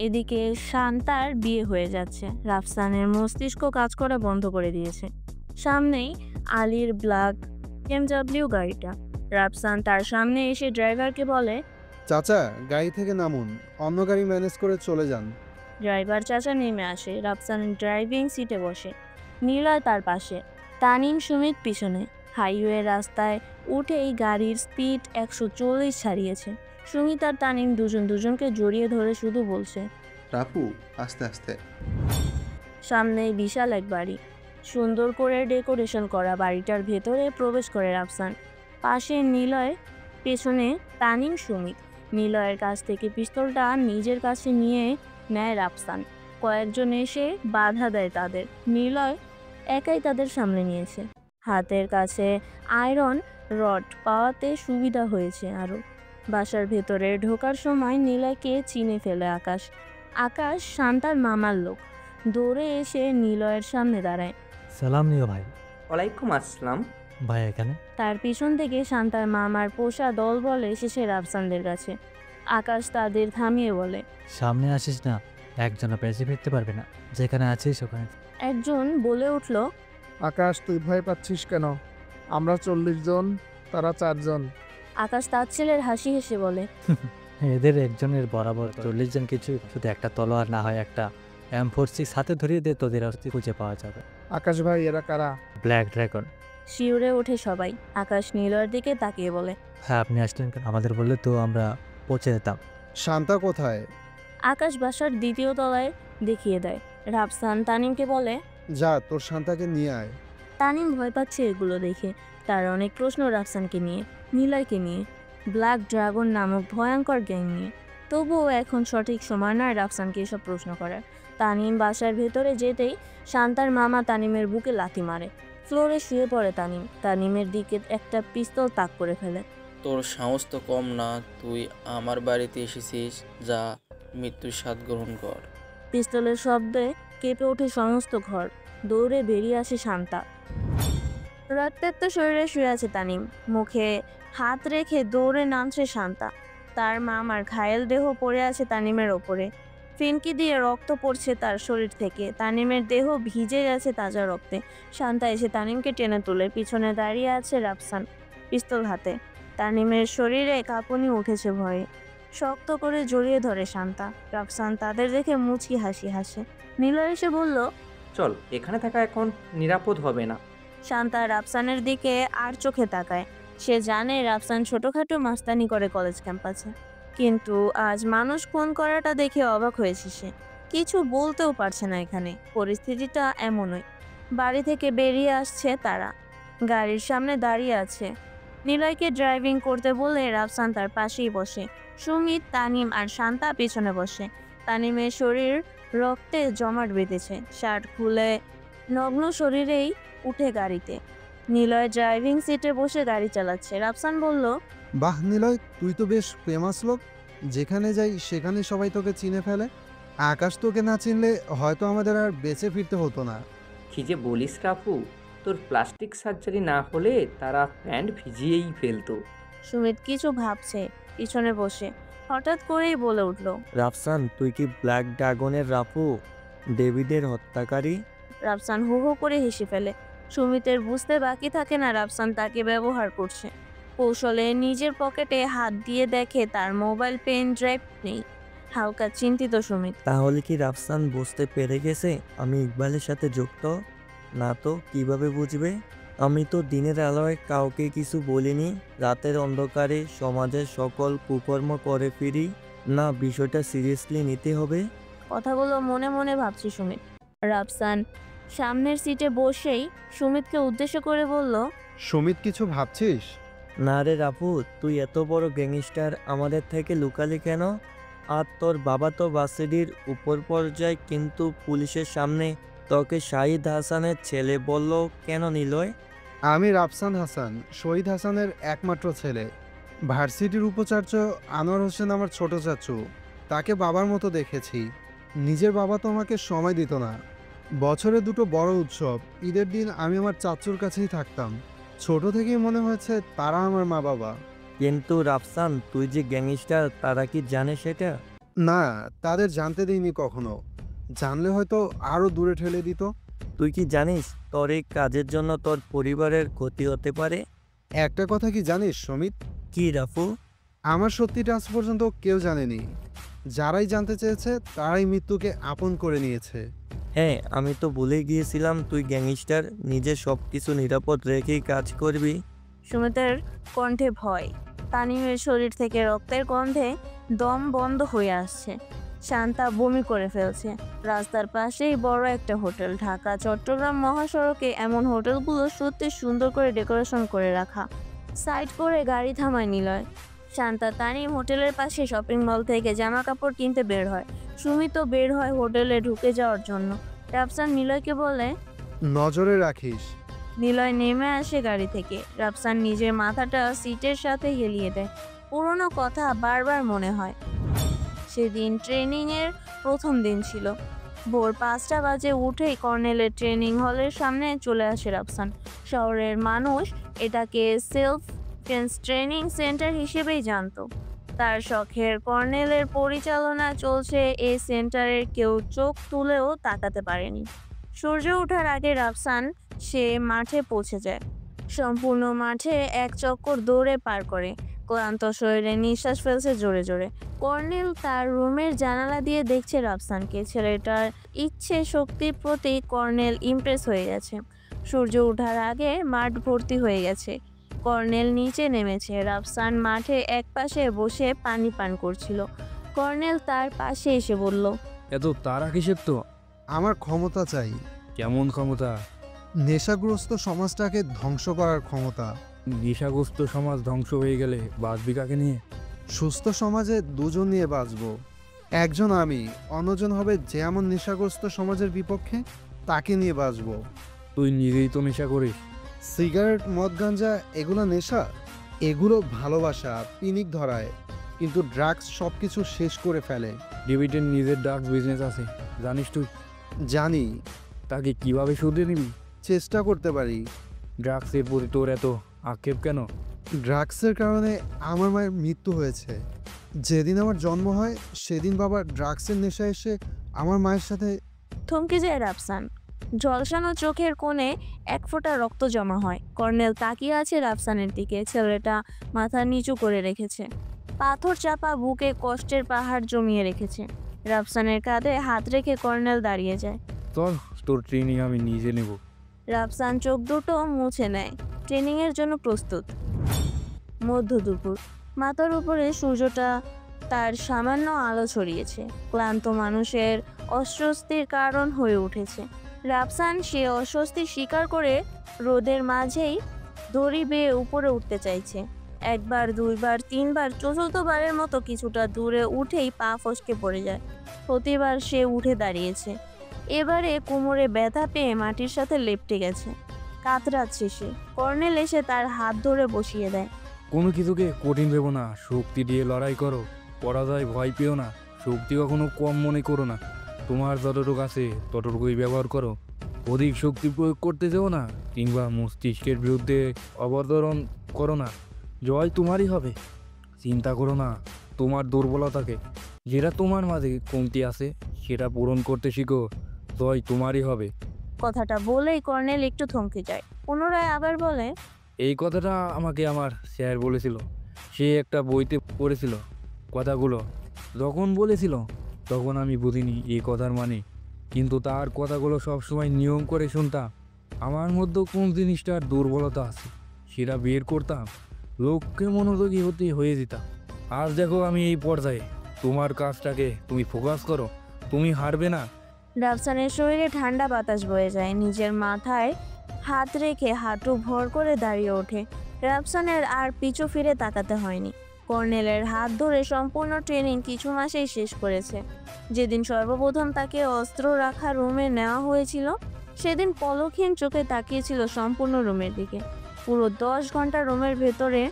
এদিকে শান্তার বিয়ে হয়ে যাচ্ছে। রাফসানের মস্তিষ্ক কাজ করা বন্ধ করে দিয়েছে। সামনেই আলীর ব্ল্যাক BMW গাড়িটা। রাফসান তার সামনে এসে ড্রাইভারকে বলে, চাচা গাড়ি থেকে নামুন, অন্য গাড়ি ম্যানেজ করে চলে যান। ড্রাইভার চাচা নেমে আসে। রাফসান ড্রাইভিং সিটে বসে, নীলয় তার পাশে, তানিম সুমিত পিছনে। হাইওয়ে রাস্তায় উঠেই গাড়ির স্পিড 140 ছাড়িয়েছে। সুমিত আর তানিম দুজনকে জড়িয়ে ধরে শুধু বলছে, রাফু আস্তে আস্তে। সামনেই বিশাল এক বাড়ি, সুন্দর করে ডেকোরেশন করা। বাড়িটার ভেতরে প্রবেশ করে রাফসান, পাশে নিলয়, পেছনে তানিম সুমিত। নিলয়ের কাছ থেকে পিস্তলটা নিজের কাছে নিয়ে নেয় রাফসান। কয়েকজন এসে বাধা দেয় তাদের। নিলয় একাই তাদের সামনে নিয়েছে। হাতের কাছে আয়রন রড পাওয়াতে সুবিধা হয়েছে আরও। বাসার ভেতরে ঢোকার সময় নিলয়কে চিনে ফেলে আকাশ শান্তার মামার লোক। দৌড়ে এসে নিলয়ের সামনে দাঁড়ায়। সালাম নিও ভাই। ওয়ালাইকুম আসসালাম। ভাই এখানে? তার পিছন থেকে শান্তার মামার পোষা দল বলে এসেছে রাফসানদের কাছে। আকাশ তাদের থামিয়ে বলে, সামনে আসিস না, একজনও বেঁচে ফিরতে পারবে না, যেখানে আছিস ওখানে। একজন বলে উঠল, আকাশ তুই ভয় পাচ্ছিস কেন? আমরা 40 জন, তারা 4 জন। আকাশ তার ছেলের হাসি হেসে বলে, এদের একজনের বরাবর 40 জন কিছু, শুধু একটা তলোয়ার না হয় একটা M46 হাতে ধরিয়ে দে, তোদের অস্তি খুঁজে পাওয়া যাবে। আকাশ ভাই এরা কারা? Black dragon. শিউরে ওঠে সবাই। আকাশ নীলয়ের দিকে তাকিয়ে বলে, হ্যাঁ আপনি আসলেন কেন? আমাদের বললে তো আমরা পৌঁছে যেতাম। শান্তা কোথায়? আকাশ বাসার 2য় তলায় দেখিয়ে দেয়। রাফসান তানিমকে বলে, যা তোর শান্তাকে নিয়ে আয়। তানিম ভয় পাচ্ছে এগুলো দেখে। তার অনেক প্রশ্ন রাফসানকে নিয়ে, নিলয়কে নিয়ে, ব্ল্যাক ড্রাগন নামক ভয়ঙ্কর গ্যাং নিয়ে। তবুও এখন সঠিক সময় নয় রাফসানকে এসব প্রশ্ন করার। তানিম বাসার ভেতরে যেতেই শান্তার মামা তানিমের বুকে লাথি মারে। ফ্লোরে শুয়ে পড়ে তানিম। তানিমের দিকে একটা পিস্তল তাক করে ফেলে। তোর সাহস তো কম না, তুই আমার বাড়িতে এসেছিস, যা মৃত্যুর স্বাদ গ্রহণ কর। পিস্তলের শব্দে কেঁপে ওঠে সমস্ত ঘর। দৌড়ে বেরিয়ে আসে শান্তা। রক্তাক্ত শরীরে শুয়ে আছে তানিম। মুখে হাত রেখে দৌড়ে নামছে শান্তা। তার মামার ঘায়েল দেহ পড়ে আছে তানিমের ওপরে। ফিনকি দিয়ে রক্ত পড়ছে তার শরীর থেকে। তানিমের দেহ ভিজে গেছে তাজা রক্তে। শান্তা এসে তানিমকে টেনে তোলে। পিছনে দাঁড়িয়ে আছে রাফসান, পিস্তল হাতে। তানিমের শরীরে কাঁপুনি উঠেছে ভয়ে। শক্ত করে জড়িয়ে ধরে শান্তা। রাফসান তাদের দেখে মুচকি হাসি হাসে। নীলয় এসে বলল, চল, এখানে থাকা এখন নিরাপদ হবে না। শান্তা রাফসানের দিকে আর চোখে তাকায়। সে জানে রাফসান ছোটখাটো মাস্তানি করে কলেজ ক্যাম্পাসে, কিন্তু আজ মানুষ খুন করাটা দেখে অবাক হয়েছে সে। কিছু বলতেও পারছে না। এখানে পরিস্থিতিটা এমনই। বাড়ি থেকে বেরিয়ে আসছে তারা, গাড়ির সামনে দাঁড়িয়ে আছে। নিলয়কে ড্রাইভিং করতে বলে রাফসান তার পাশেই বসে। সুমিত, তানিম আর শান্তা পেছনে বসে। তানিমের শরীর রক্তে জমাট বেঁধেছে। শার্ট খুলে নগ্ন শরীরেই উঠে গাড়িতে। নিলয় ড্রাইভিং সিটে বসে গাড়ি চালাচ্ছে। রাফসান বলল, বাহ নিলয়, তুই তো বেশ ফেমাস লোক। যেখানে যাই সেখানে সবাই তোকে চিনে ফেলে। আকাশ তোকে না চিনলে হয়তো আমাদের আর বেঁচে ফিরতে হতো না। কি যে বলিস রাফু, তোর প্লাস্টিক সার্জারি না হলে তারা প্যান্ট ভিজিয়েই ফেলতো। সুমিত কিছু ভাবছে পিছনে বসে। হঠাৎ করেই বলে উঠল, রাফসান তুই কি ব্ল্যাক ড্রাগনের রাফু, ডেভিডের হত্যাকারী? রাফসান হু হু করে হেসে ফেলে। সুমিতের বুঝতে বাকি থাকে না রাফসান তাকে ব্যবহার করছে। কৌশলে নিজের পকেটে হাত দিয়ে দেখে তার মোবাইল পেন ড্রাইভ নেই। হালকা চিন্তিত সুমিত। তাহলে কি রাফসান বুঝতে পেরে গেছে আমি ইকবালের সাথে যুক্ত? না তো কিভাবে বুঝবে? আমি তো দিনের আলোয় কাউকে কিছু বলিনি, রাতের অন্ধকারে সমাজের সকল কুকর্ম করে ফিরি। না, বিষয়টা সিরিয়াসলি নিতে হবে। কথাগুলো মনে মনে ভাবছে সুমিত। রাফসান সামনের সিটে বসেই সুমিতকে উদ্দেশ্য করে বলল, সুমিত কিছু ভাবছিস? না রে রাফু, তুই এত বড় গ্যাংস্টার আমাদের থেকে লুকালি কেন? আর তোর বাবা তো বাসিডির উপর পর্যায়ে, কিন্তু পুলিশের সামনে তোকে শাহিদ হাসানের ছেলে বলল কেন নিলয়? আমি রাফসান হাসান, শহীদ হাসানের একমাত্র ছেলে। ভার্সিটির উপাচার্য আনোয়ার হোসেন আমার ছোট চাচু। তাকে বাবার মতো দেখেছি। নিজের বাবা তো আমাকে সময় দিত না। বছরে 2টো বড় উৎসব, ঈদের দিন আমি আমার চাচুর কাছেই থাকতাম। ছোট থেকেই মনে হয়েছে তারা আমার মা বাবা। কিন্তু রাফসান, তুই যে গ্যাংস্টার, তারা কি জানে সেটা? না, তাদের জানতে দিইনি কখনো। জানলে হয়তো আরও দূরে ঠেলে দিত। তুই কি জানিস তোর এই কাজের জন্য তোর পরিবারের ক্ষতি হতে পারে? একটা কথা কি জানিস সমিত? কি রাফু? আমার সত্যিটা আজ পর্যন্ত কেউ জানেনি। যারাই জানতে চেয়েছে তারাই মৃত্যুকে আপন করে নিয়েছে। হ্যাঁ, আমি তো ভুলে গিয়েছিলাম তুই গ্যাংস্টার, নিজের সব কিছু নিরাপদ রেখেই কাজ করবি। সুমিতের কণ্ঠে ভয়। তানিমের শরীর থেকে রক্তের গন্ধে দম বন্ধ হয়ে আসছে। শান্তা বমি করে ফেলছে। রাস্তার পাশেই বড় একটা হোটেল। ঢাকা চট্টগ্রাম মহাসড়কে এমন হোটেলগুলো সত্যি সুন্দর করে ডেকোরেশন করে রাখা। সাইড করে গাড়ি থামায় নিলয়। শান্তা তানিম হোটেলের পাশে শপিং মল থেকে জামা কাপড় কিনতে বের হয়। সুমিতও বের হয় হোটেলে ঢুকে যাওয়ার জন্য। রাফসান নিলয়কে বলে, নজরে রাখিস। নিলয় নেমে আসে গাড়ি থেকে। রাফসান নিজের মাথাটা সিটের সাথে হেলিয়ে দেয়। পুরনো কথা বারবার মনে হয়। সেদিন ট্রেনিংয়ের প্রথম দিন ছিল। ভোর 5টা বাজে উঠেই কর্নেলের ট্রেনিং হলের সামনে চলে আসে রাফসান। শহরের মানুষ এটাকে সেলফ ডিফেন্স ট্রেনিং সেন্টার হিসেবেই জানতো। তার শখের কর্নেলের পরিচালনা চলছে এই সেন্টারের কেউ চোখ তুলেও তাকাতে পারেনি। সূর্য ওঠার আগে রাফসান সে মাঠে পৌঁছে যায়। সম্পূর্ণ মাঠে এক চক্কর দৌড়ে পার করে। ক্লান্ত শরীরে নিঃশ্বাস ফেলছে জোরে জোরে। কর্নেল তার রুমের জানালা দিয়ে দেখছে রাফসানকে। ছেলেটার ইচ্ছে শক্তির প্রতি কর্নেল ইমপ্রেস হয়ে গেছে। সূর্য ওঠার আগে মাঠ ভর্তি হয়ে গেছে। কর্নেল নিচে নেমেছে। রাফসান মাঠে একপাশে বসে পানি পান করছিল। কর্নেল তার পাশে এসে বলল, এত তারা কিসের? তো আমার ক্ষমতা চাই। কেমন ক্ষমতা? নেশাগ্রস্ত সমাজটাকে ধ্বংস করার ক্ষমতা। নেশাগ্রস্ত সমাজ ধ্বংস হয়ে গেলে বাঁচবি কাকে নিয়ে? সুস্থ সমাজে দুজন নিয়ে বাঁচবো। একজন আমি, অন্যজন হবে যে এমন নেশাগ্রস্ত সমাজের বিপক্ষে, তাকে নিয়ে বাঁচবো। তুই নিজেই তো নেশা করিস। সিগারেট, মদ, গাঞ্জা এগুলো নেশা? এগুলো ভালোবাসা, পিনিক ধরায়, কিন্তু ড্রাগস সব কিছু শেষ করে ফেলে। ডেভিডের নিজের ড্রাগস বিজনেস আছে, জানিস তুই? জানি। তাকে কিভাবে শুধরে নিবি? চেষ্টা করতে পারি। ড্রাগসের প্রতি তোর এত আক্ষেপ কেন? ড্রাগসের কারণে আমার মায়ের মৃত্যু হয়েছে। যেদিন আমার জন্ম হয় সেদিন বাবা ড্রাগসের নেশা এসে আমার মায়ের সাথে। থমকে যায় রাফসান। ঝলসানো চোখের কোণে এক ফোঁটা রক্ত জমা হয়। কর্নেল তাকিয়ে আছে রাফসানের দিকে। ছেলেটা মাথা নিচু করে রেখেছে। পাথর চাপা বুকে কষ্টের পাহাড় জমিয়ে রেখেছে। রাফসানের কাঁধে হাত রেখে কর্নেল দাঁড়িয়ে যায়। চল, তোর ট্রেনিং আমি নিজে নেব। রাফসান চোখ দুটো মুছে নেয়। ট্রেনিংয়ের জন্য প্রস্তুত। মধ্য দুপুর। মাথার উপরে সূর্যটা তার সামান্য আলো ছড়িয়েছে। ক্লান্ত মানুষের অস্বস্তির কারণ হয়ে উঠেছে। রাফসান সে অস্বস্তি স্বীকার করে রোদের মাঝেই দড়ি বেয়ে উপরে উঠতে চাইছে। একবার, দুইবার, তিনবার, চতুর্থবারের মতো কিছুটা দূরে উঠেই পা ফসকে পড়ে যায়। প্রতিবার সে উঠে দাঁড়িয়েছে। এবারে কোমরে ব্যথা পেয়ে মাটির সাথে লেপ্টে গেছে। কাতরাচ্ছে সে। কর্নেল এসে তার হাত ধরে বসিয়ে দেয়। কোনো কিছুকে কঠিন ভেবো না, শক্তি দিয়ে লড়াই করো। পরাজয় ভয় পেও না, শক্তি কখনো কম মনে করো না। তোমার যতটুকু আছে ততটুকুই ব্যবহার করো। অধিক শক্তি প্রয়োগ করতে যেও না, কিংবা মস্তিষ্কের বিরুদ্ধে অবতরণ করো না। জয় তোমারই হবে। চিন্তা করো না তোমার দুর্বলতাকে। যেটা তোমার মাঝে কমতি আছে সেটা পূরণ করতে শিখো। জয় তোমারই হবে। কথাটা বলেই কর্নেল একটু থমকে যায়। পুনরায় আবার বলে, এই কথাটা আমাকে আমার স্যার বলেছিল। সে একটা বইতে পড়েছিল কথাগুলো। যখন বলেছিল তখন আমি বুঝিনি এই কথার মানে, কিন্তু তার কথাগুলো সবসময় নিয়ম করে শুনতাম। আমার মধ্যে কোন জিনিসটার দুর্বলতা আছে সেটা বের করতাম, লক্ষ্যে মনোযোগী হয়ে যেতাম। আজ দেখো আমি এই পর্যায়ে। তোমার কাজটাকে তুমি ফোকাস করো, তুমি হারবে না। রাফসানের শরীরে ঠান্ডা বাতাস বয়ে যায়। নিজের মাথায় হাত রেখে হাঁটু ভর করে দাঁড়িয়ে ওঠে। রাফসানের আর পিছু ফিরে তাকাতে হয়নি। কর্নেলের হাত ধরে সম্পূর্ণ ট্রেনিং কিছু মাসেই শেষ করেছে। যেদিন সর্বপ্রথম তাকে অস্ত্র রাখা রুমে নেওয়া হয়েছিল সেদিন পলকহীন চোখে তাকিয়েছিল সম্পূর্ণ রুমের দিকে। পুরো 10 ঘন্টা রুমের ভেতরে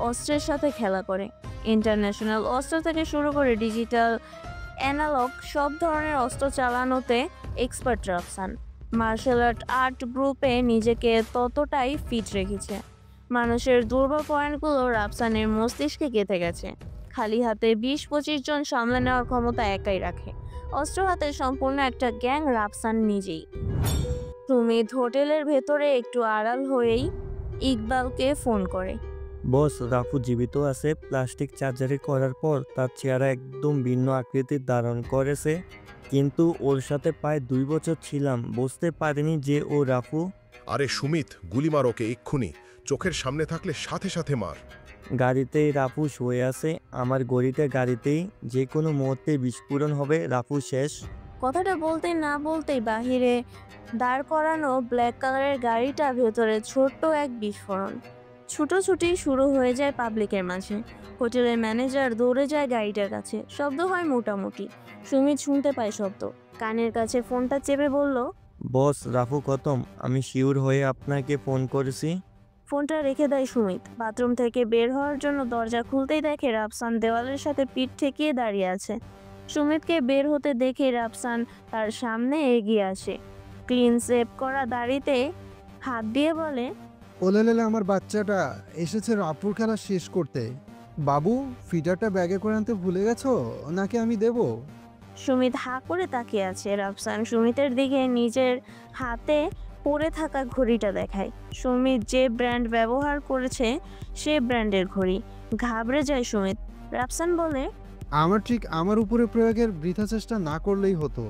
অস্ত্রের সাথে খেলা করে। ইন্টারন্যাশনাল অস্ত্র থেকে শুরু করে ডিজিটাল, অ্যানালগ সব ধরনের অস্ত্র চালানোতে এক্সপার্ট রাফসান। মার্শাল আর্ট গ্রুপে নিজেকে ততটাই ফিট রেখেছে। মানুষের দুর্বল পয়েন্টগুলো রাফসানের মস্তিষ্কে গেঁথে গেছে। খালি হাতে 20-25 জন সামলে নেওয়ার ক্ষমতা একাই রাখে। অস্ত্র হাতে সম্পূর্ণ একটা গ্যাং রাফসান নিজেই। সুমিত হোটেলের ভেতরে একটু আড়াল হয়েই ইকবালকে ফোন করে। বস, রাফু জীবিত আছে। প্লাস্টিক সার্জারি করার পর তার চেহারা একদম ভিন্ন আকৃতির ধারণ করেছে, কিন্তু ওর সাথে প্রায় 2 বছর ছিলাম, বুঝতে পারিনি যে ও রাফু। আরে সুমিত, গুলি মার ওকে এক্ষুনি, চোখের সামনে থাকলে সাথে সাথে মার। গাড়িতেই রাফু শুয়ে আছে, আমার গড়িতে গাড়িতেই যে কোনো মুহূর্তে বিস্ফোরণ হবে, রাফু শেষ। কথাটা বলতে না বলতেই বাহিরে দাঁড় করানো ব্ল্যাক কালারের গাড়িটা ভেতরে ছোট্ট এক বিস্ফোরণ। ছুটোছুটি শুরু হয়ে যায় পাবলিকের মাঝে। হোটেলের ম্যানেজার দৌড়ে যায় গাড়িটার কাছে। শব্দ হয় মোটামুটি। সুমিত শুনতে পায় শব্দ, কানের কাছে ফোনটা চেপে বলল, বস, রাফু খতম। আমি শিওর হয়ে আপনাকে ফোন করেছি। ফোনটা রেখে দেয় সুমিত। বাথরুম থেকে বের হওয়ার জন্য দরজা খুলতেই দেখে রাফসান দেওয়ালের সাথে পিঠ ঠেকিয়ে দাঁড়িয়ে আছে। সুমিতকে বের হতে দেখে রাফসান তার সামনে এগিয়ে আসে। ক্লিন শেভ করা দাড়িতে হাত দিয়ে বলে, ওলেলেলে, আমার বাচ্চাটা এসেছে রাপুর খেলা শেষ করতে। বাবু, ফিটারটা ব্যাগে করে আনতে ভুলে গেছো নাকি আমি দেব? সুমিত হাঁ করে তাকিয়ে আছে। রাফসান সুমিতের দিকে নিজের হাতে পরে থাকা ঘড়িটা দেখায়। সুমিত যে ব্র্যান্ড ব্যবহার করেছে সে ব্র্যান্ডের ঘড়ি। ঘাবড়ে যায় সুমিত। রাফসান বলে, আমার ঠিক আমার উপরে প্রয়োগের বৃথা চেষ্টা না করলেই হতো।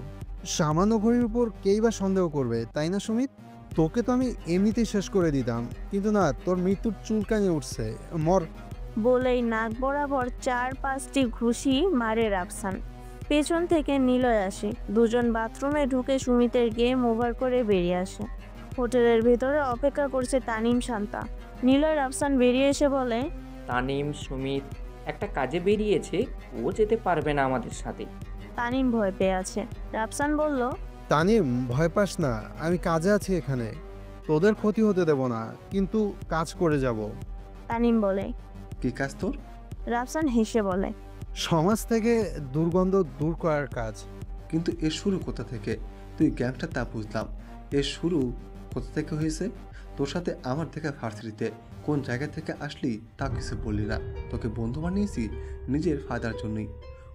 সামান্য ঘড়ির উপর কেই বা সন্দেহ করবে, তাই না সুমিত? তোকে তো আমি এমনিতেই শেষ করে দিতাম, কিন্তু না, তোর মৃত্যুর চুলকানি উঠছে, মর। বলেই নাক বরাবর 4-5টি ঘুষি মারে রাফসান। পেছন থেকে নিলয় আসে। দুজন বাথরুমে ঢুকে সুমিতের গেম ওভার করে বেরিয়ে আসে। হোটেলের ভেতরে অপেক্ষা করছে তানিম, শান্তা। নিলয় রাফসান বেরিয়ে এসে বলে, তানিম, সুমিত একটা কাজে বেরিয়েছে, ও যেতে পারবে না আমাদের সাথে। তানিম ভয় পেয়ে আছে। রাফসান বলল, তানিম, ভয় পাস না, আমি কাজে আছি এখানে, তোদের ক্ষতি হতে দেব না, কিন্তু কাজ করে যাব। তানিম বলে, কি কাজ তোর? রাফসান হেসে বলে, সমাজ থেকে দুর্গন্ধ দূর করার কাজ। কিন্তু এর শুরু কোথা থেকে? তুই গ্যাংটা তা বুঝলাম, এর শুরু কোথা থেকে হয়েছে? তোর সাথে আমার দেখা ভার্সিটিতে কোন জায়গা থেকে আসলি তা কিছু বললি না। তোকে বন্ধু বানিয়েছি নিজের ফায়দার জন্যই,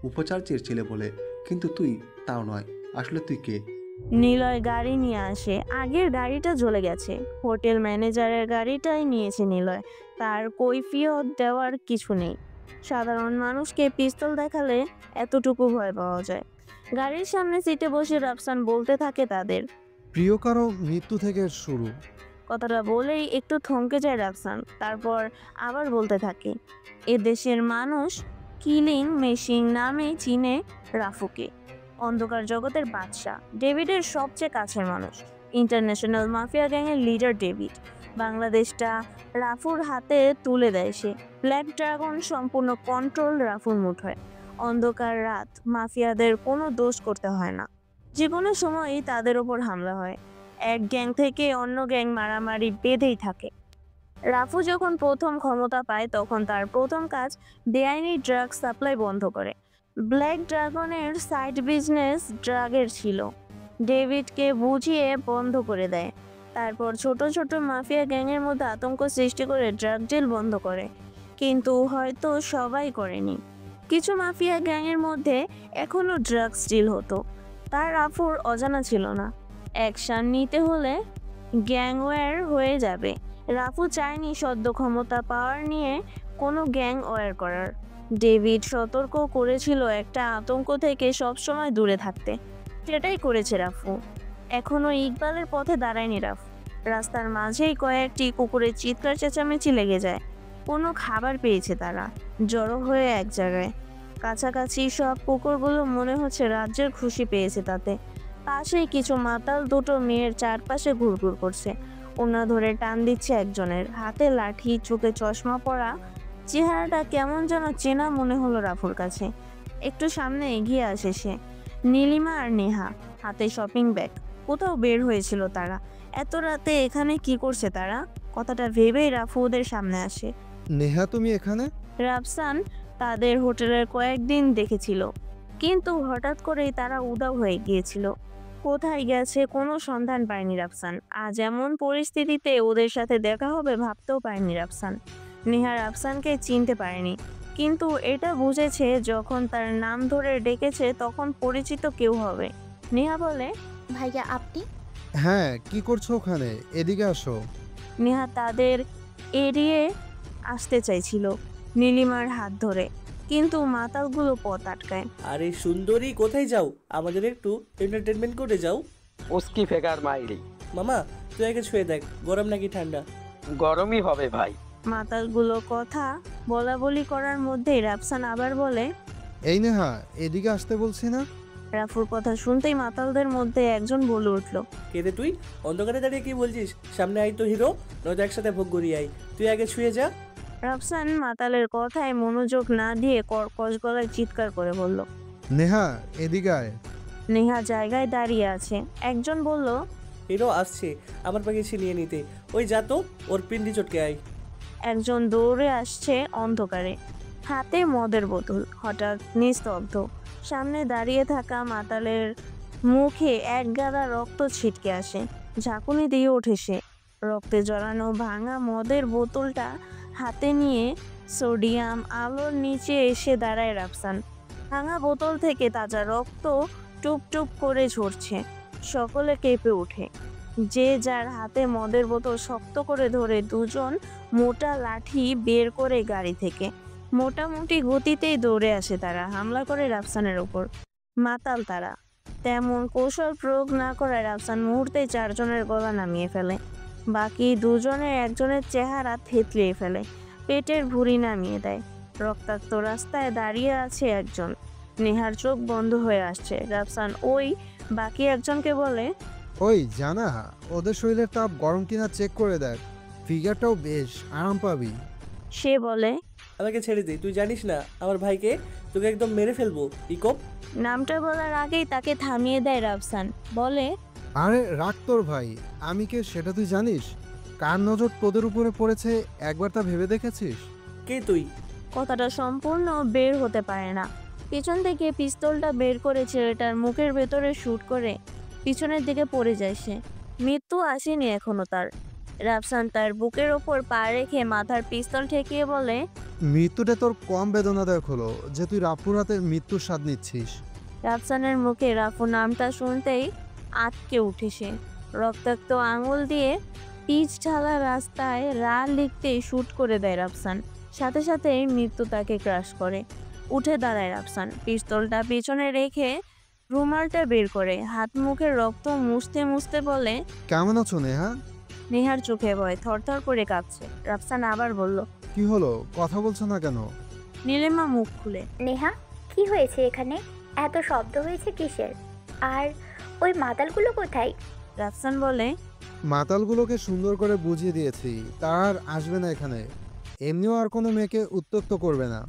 উপাচার্যের ছেলে বলে, কিন্তু তুই তাও নয়। আসলে তুই কে? নিলয় গাড়ি নিয়ে আসে। আগের গাড়িটা জ্বলে গেছে। হোটেল ম্যানেজারের গাড়িটাই নিয়েছে নিলয়। তার কৈফিয়ত দেওয়ার কিছু নেই। সাধারণ মানুষকে পিস্তল দেখালে এতটুকু ভয় পাওয়া যায়। গাড়ির সামনে সিটে বসে রাফসান বলতে থাকে তাদের, প্রিয় কারো মৃত্যু থেকে শুরু। কথাটা বলেই একটু থমকে যায় রাফসান। তারপর আবার বলতে থাকে, এ দেশের মানুষ কিলিং মেশিন নামে চিনে রাফুকে। অন্ধকার জগতের বাদশা, ডেভিডের সবচেয়ে কাছের মানুষ। ইন্টারন্যাশনাল মাফিয়া গ্যাংয়ের লিডার ডেভিড। বাংলাদেশটা রাফুর হাতে তুলে দেয় সে। ব্ল্যাক ড্রাগন সম্পূর্ণ কন্ট্রোল রাফুর মুঠোয়। অন্ধকার রাত, মাফিয়াদের কোনো দোষ করতে হয় না, যে কোনো সময়ই তাদের ওপর হামলা হয়। এক গ্যাং থেকে অন্য গ্যাং মারামারি বেঁধেই থাকে। রাফু যখন প্রথম ক্ষমতা পায় তখন তার প্রথম কাজ বেআইনি ড্রাগ সাপ্লাই বন্ধ করে। ব্ল্যাক ড্রাগনের সাইড বিজনেস ড্রাগের ছিল। ডেভিডকে বুঝিয়ে বন্ধ করে দেয়। তারপর ছোট ছোট মাফিয়া গ্যাংয়ের মধ্যে আতঙ্ক সৃষ্টি করে ড্রাগ ডিল বন্ধ করে। কিন্তু হয়তো সবাই করেনি। কিছু মাফিয়া গ্যাংয়ের মধ্যে এখনও ড্রাগস ডিল হতো, তার রাফুর অজানা ছিল না। অ্যাকশন নিতে হলে গ্যাংওয়্যার হয়ে যাবে। রাফু চায়নি সদ্য ক্ষমতা পাওয়ার নিয়ে কোনো গ্যাং ওয়্যার করার। ডেভিড সতর্ক করেছিল একটা আতঙ্ক থেকে সবসময় দূরে থাকতে। সেটাই করেছে রাফু। এখনও ইকবালের পথে দাঁড়ায়নি রাফু। রাস্তার মাঝেই কয়েকটি কুকুরের চিৎকার চেঁচামেচি লেগে যায়। কোনো খাবার পেয়েছে তারা, জড়ো হয়ে এক জায়গায়। কাছাকাছি সব কুকুরগুলো মনে হচ্ছে রাজ্যের খুশি পেয়েছে তাতে। পাশেই কিছু মাতাল দুটো মেয়ের চারপাশে ঘুরঘুর করছে। ওনা ধরে টান দিচ্ছে একজনের, হাতে লাঠি, চোখে চশমা পরা। চেহারাটা কেমন যেন চেনা মনে হলো রাফুর কাছে। একটু সামনে এগিয়ে আসে সে। নীলিমা আর নেহা, হাতে শপিং ব্যাগ। কোথাও বের হয়েছিল তারা। এত রাতে এখানে কি করছে তারা? কথাটা ভেবেই রাফু ওদের সামনে আসে। নেহা, তুমি এখানে? রাফসান তাদের হোটেলের কয়েকদিন দেখেছিল, কিন্তু হঠাৎ করেই তারা উধাও হয়ে গিয়েছিল। কোথায় গেছে কোনো সন্ধান পায়নি রাফসান। আজ এমন পরিস্থিতিতে ওদের সাথে দেখা হবে ভাবতেও পারেনি রাফসান। নেহা রাফসানকে চিনতে পারেনি, কিন্তু এটা বুঝেছে যখন তার নাম ধরে ডেকেছে তখন পরিচিত কেউ হবে। নেহা বলে, ভাইয়া আপনি? হ্যাঁ, কি করছো ওখানে? এদিকে আসো। নেহা তাদের এড়িয়ে আসতে চাইছিল নীলিমার হাত ধরে, কিন্তু মাতালগুলো পথ আটকায়। আরে সুন্দরী, কোথায় যাও? আমাদের একটু এন্টারটেনমেন্ট করে যাও। উস্কি ফেকার মাইরি। মামা তুই আগে ছুঁয়ে দেখ, গরম নাকি ঠান্ডা? গরমই হবে ভাই। মাতালগুলো কথা বলা বলি করার মধ্যেই রাফসান আবার বলে, এই নেহা, এদিকে আসতে বলছি না? রাফুর কথা শুনতেই মাতালদের মধ্যে একজন বলে উঠল, কে রে তুই? অন্ধকারে দাঁড়িয়ে কি বলছিস? সামনে আই তো হিরো, নয়তো একসাথে ভোগ করিয়ে আই। তুই আগে ছুঁয়ে যা। রাফসান মাতালের কথায় মনোযোগ না দিয়ে কর্কশ গলায় চিৎকার করে বলল, নেহা এদিকে আয়। নেহা জায়গায় দাঁড়িয়ে আছে। একজন বলল, হিরো আসছে আমার পাখি ছিনিয়ে নিতে, ওই যা তো ওর পিন্ডি চটকে আয়। একজন দৌড়ে আসছে অন্ধকারে, হাতে মদের বোতল। হঠাৎ নিস্তব্ধ। সামনে দাঁড়িয়ে থাকা মাতালের মুখে এক গাদা রক্ত ছিটকে আসে। ঝাঁকুনি দিয়ে ওঠে সে। রক্তে জড়ানো ভাঙা মদের বোতলটা হাতে নিয়ে সোডিয়াম আলোর নিচে এসে দাঁড়ায় রাফসান। ভাঙা বোতল থেকে তাজা রক্ত টুপ টুপ করে ঝরছে। সকলে কেঁপে ওঠে। যে যার হাতে মদের বোতল শক্ত করে ধরে দুজন মোটা লাঠি বের করে গাড়ি থেকে মোটামুটি গতিতেই দৌড়ে আসে তারা। হামলা করে রাফসানের ওপর। মাতাল তারা, তেমন কৌশল প্রয়োগ না করায় রাফসান মুহূর্তেই চারজনের গলা নামিয়ে ফেলে। বাকি দুজনের একজনের চেহারা থেতলিয়ে ফেলে, পেটের ভুঁড়ি নামিয়ে দেয়। রক্তাক্ত রাস্তায় দাঁড়িয়ে আছে একজন। নেহার চোখ বন্ধ হয়ে আসছে। রাফসান ওই বাকি একজনকে বলে, ওই জানা, ওদের শরীরের তাপ গরম কিনা চেক করে দেখ, ফিগারটাও বেশ আরাম পাবি। সে বলে, আমাকে ছেড়ে দে, তুই জানিস না আমার ভাইকে, তোকে একদম মেরে ফেলবো ইকোপ। নামটা বলার আগেই তাকে থামিয়ে দেয় রাফসান। বলে, আরে রাখ তোর ভাই, আমি কে সেটা তুই জানিস? কার নজর তোদের উপরে পড়েছে একবার তা ভেবে দেখেছিস? কে তুই? কথাটা সম্পূর্ণ বের হতে পারে না। পিছন থেকে পিস্তলটা বের করে ছেলেটার মুখের ভেতরে শুট করে পিছনের দিকে পড়ে যায় সে। মৃত্যু আসেনি এখনো তার। রাফসান তার বুকের ওপর পা রেখে মাথার পিস্তল ঠেকিয়ে বলে, মৃত্যুটা তোর কম বেদনাদায়ক হলো যে তুই রাফুর হাতে মৃত্যুর স্বাদ নিচ্ছিস। রাফসানের মুখে রাফু নামটা শুনতেই আটকে উঠে সে। রক্তাক্ত আঙুল দিয়ে পিচ ঢালা রাস্তায় রা লিখতেই শুট করে দেয় রাফসান। সাথে সাথেই মৃত্যু তাকে ক্রাশ করে। উঠে দাঁড়ায় রাফসান, পিস্তলটা পিছনে রেখে রুমালটা বের করে হাত মুখের রক্ত মুছতে মুছতে বলে, কেমন আছো নেহা? নেহার চোখে ভয় থরথর করে কাঁপছে। রাফসান আবার বলল, কি হলো, কথা বলছো না কেন? নীলিমা মুখ খুলে, নেহা কি হয়েছে এখানে? এত শব্দ হয়েছে কিসের? আর ওই মাতালগুলো কোথায়? রাফসান বলে, মাতালগুলোকে সুন্দর করে বুঝিয়ে দিয়েছি, তার আর আসবে না এখানে। এমনিও আর কোনো মেয়েকে উত্ত্যক্ত করবে না।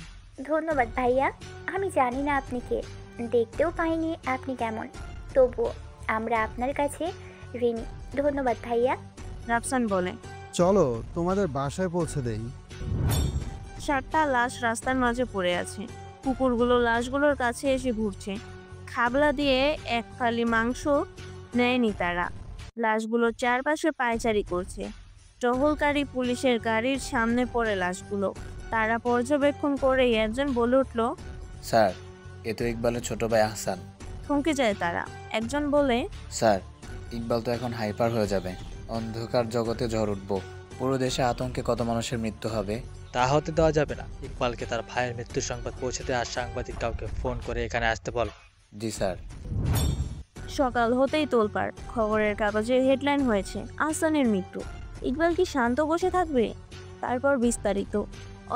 ধন্যবাদ ভাইয়া। আমি জানি না আপনি কে, দেখতেও পাইনি আপনি কেমন, তবুও আমরা আপনার কাছে ঋণী। ধন্যবাদ ভাইয়া। রাফসান বলে, চলো তোমাদের বাসায় পৌঁছে দেই। 7টা লাশ রাস্তার মাঝে পড়ে আছে। কুকুরগুলো লাশগুলোর কাছে এসে ঘুরছে। খাবলা দিয়ে এক ফালি মাংস নেয়নি তারা। লাশগুলোর চারপাশে পায়চারি করছে। টহলকারী পুলিশের গাড়ির সামনে পড়ে লাশগুলো। তারা পর্যবেক্ষণ করেই একজন বলে উঠল, স্যার, এ তো ইকবালের ছোট ভাই আহসান। থমকে যায় তারা। একজন বলে, স্যার, ইকবাল তো এখন হাইপার হয়ে যাবে, অন্ধকার জগতে ঝড় উঠবো, পুরো দেশে আতঙ্কে কত মানুষের মৃত্যু হবে। তা হতে দেওয়া যাবে না। ইকবালকে তার ভাইয়ের মৃত্যুর সংবাদ পৌঁছাতে আর সাংবাদিক কাউকে ফোন করে এখানে আসতে বল। জি স্যার। সকাল হতেই তোলপাড়। খবরের কাগজে হেডলাইন হয়েছে, আহসানের মৃত্যু। ইকবাল কি শান্ত বসে থাকবে? তারপর বিস্তারিত,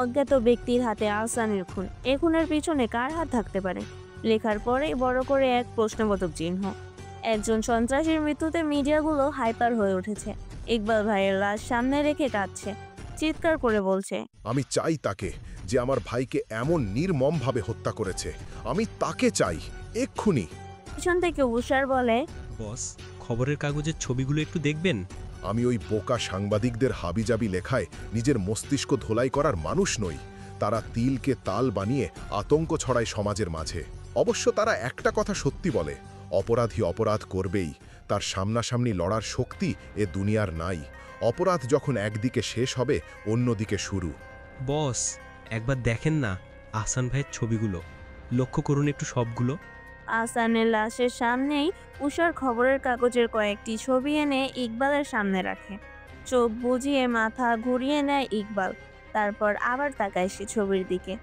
অজ্ঞাত ব্যক্তির হাতে আহসানের খুন। এ খুনের পিছনে কার হাত থাকতে পারে? লেখার পরেই বড় করে এক প্রশ্নবোধক চিহ্ন। একজন সন্ত্রাসীর মৃত্যুতে মিডিয়াগুলো হাইপার হয়ে উঠেছে। ইকবাল ভাইয়ের লাশ সামনে রেখে কাঁদছে, চিৎকার করে বলছে, আমি চাই তাকে যে আমার ভাইকে এমন নির্মমভাবে হত্যা করেছে, আমি তাকে চাই এক্ষুনি। পিছন থেকে উষার বলে, বস, খবরের কাগজের ছবিগুলো একটু দেখবেন। আমি ওই বোকা সাংবাদিকদের হাবিজাবি লেখায় নিজের মস্তিষ্ক ধোলাই করার মানুষ নই। তারা তিলকে তাল বানিয়ে আতঙ্ক ছড়ায় সমাজের মাঝে। অবশ্য তারা একটা কথা সত্যি বলে, অপরাধী অপরাধ করবেই, তার সামনাসামনি লড়ার শক্তি এ দুনিয়ার নাই। অপরাধ যখন একদিকে শেষ হবে, অন্যদিকে শুরু। বস, একবার দেখেন না আহসান ভাইয়ের ছবিগুলো, লক্ষ্য করুন একটু সবগুলো। আহসানের লাশের সামনেই উষার খবরের কাগজের কয়েকটি ছবি এনে ইকবালের সামনে রাখে। চোখ বুজিয়ে মাথা ঘুরিয়ে নেয় ইকবাল। তারপর আবার তাকায় সে ছবির দিকে।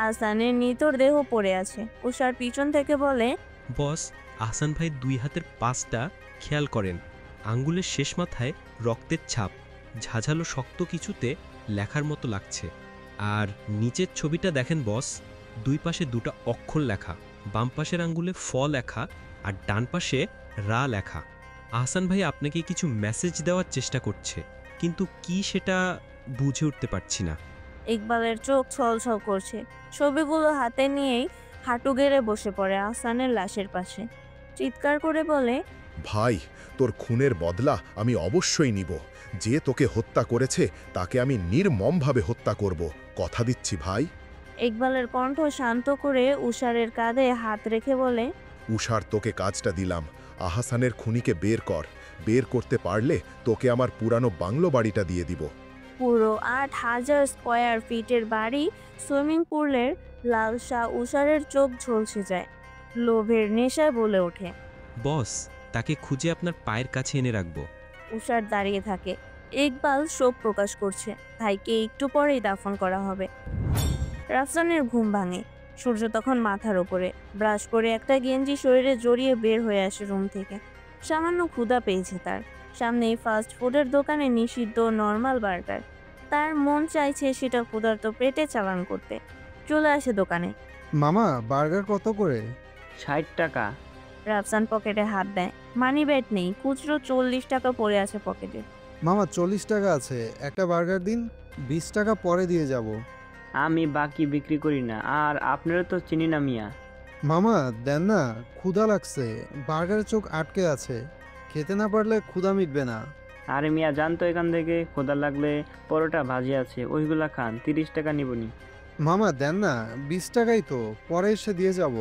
আহসানের নিতর দেহ পড়ে আছে। উষার পিছন থেকে বলে, বস, আহসান ভাই 2 হাতের পাঁচটা খেয়াল করেন, আঙ্গুলের শেষ মাথায় রক্তের ছাপ, ঝাঝালো শক্ত কিছুতে লেখার মতো লাগছে। আর নিচের ছবিটা দেখেন বস, 2 পাশে 2টা অক্ষর লেখা, বাম পাশের আঙ্গুলে ফ লেখা আর ডান পাশে রা লেখা। আহসান ভাই আপনাকে কিছু মেসেজ দেওয়ার চেষ্টা করছে, কিন্তু কি সেটা বুঝে উঠতে পারছি না। ইকবালের চোখ ছলছল করছে। ছবিগুলো হাতে নিয়েই হাঁটু গেড়ে বসে পড়ে আহসানের লাশের পাশে। চিৎকার করে বলে, ভাই, তোর খুনের বদলা আমি অবশ্যই নিব। যে তোকে হত্যা করেছে তাকে আমি নির্মমভাবে হত্যা করব, কথা দিচ্ছি ভাই। ইকবালের কণ্ঠ শান্ত করে উষারের কাঁধে হাত রেখে বলে, উষার, তোকে কাজটা দিলাম, আহসানের খুনিকে বের কর। বের করতে পারলে তোকে আমার পুরানো বাংলো বাড়িটা দিয়ে দিব। পুরো 8,000 স্কোয়ার ফিটের বাড়ি, সুইমিং পুলের লালসা উষারের চোখ ঝলসে যায়। লোভের নেশায় বলে ওঠে, বস, তাকে খুঁজে আপনার পায়ের কাছে এনে রাখবো। উষার দাঁড়িয়ে থাকে। ইকবাল শোক প্রকাশ করছে। ভাইকে একটু পরেই দাফন করা হবে। রাফসানের ঘুম ভাঙে। সূর্য তখন মাথার ওপরে। ব্রাশ করে একটা গেঞ্জি শরীরে জড়িয়ে বের হয়ে আসে রুম থেকে। সামান্য ক্ষুধা পেয়েছে তার। সামনেই ফাস্ট ফুডের দোকানে নিষিদ্ধ নর্মাল বার্গার। তার মন চাইছে সেটা ক্ষুধার্ত পেটে চালান করতে। চলে আসে দোকানে। মামা, বার্গার কত করে? 60 টাকা। রাফসান পকেটে হাত দেয়। মানি ব্যাগ নেই, খুচরো 40 টাকা পড়ে আছে পকেটে। মামা, 40 টাকা আছে, একটা বার্গার দিন, 20 টাকা পরে দিয়ে যাব। আমি বাকি বিক্রি করি না, আর আপনারা তো চিনি না মিয়া। মামা দেন না, ক্ষুধা লাগছে, বার্গারের চোখ আটকে আছে, খেতে না পারলে ক্ষুধা মিটবে না। আরে মিয়া, জানতো এখান থেকে, খোদা লাগলে পরোটা ভাজি আছে, ওইগুলা খান, 30 টাকা নিবনি। মামা দেন না, 20 টাকাই তো, পরে এসে দিয়ে যাব।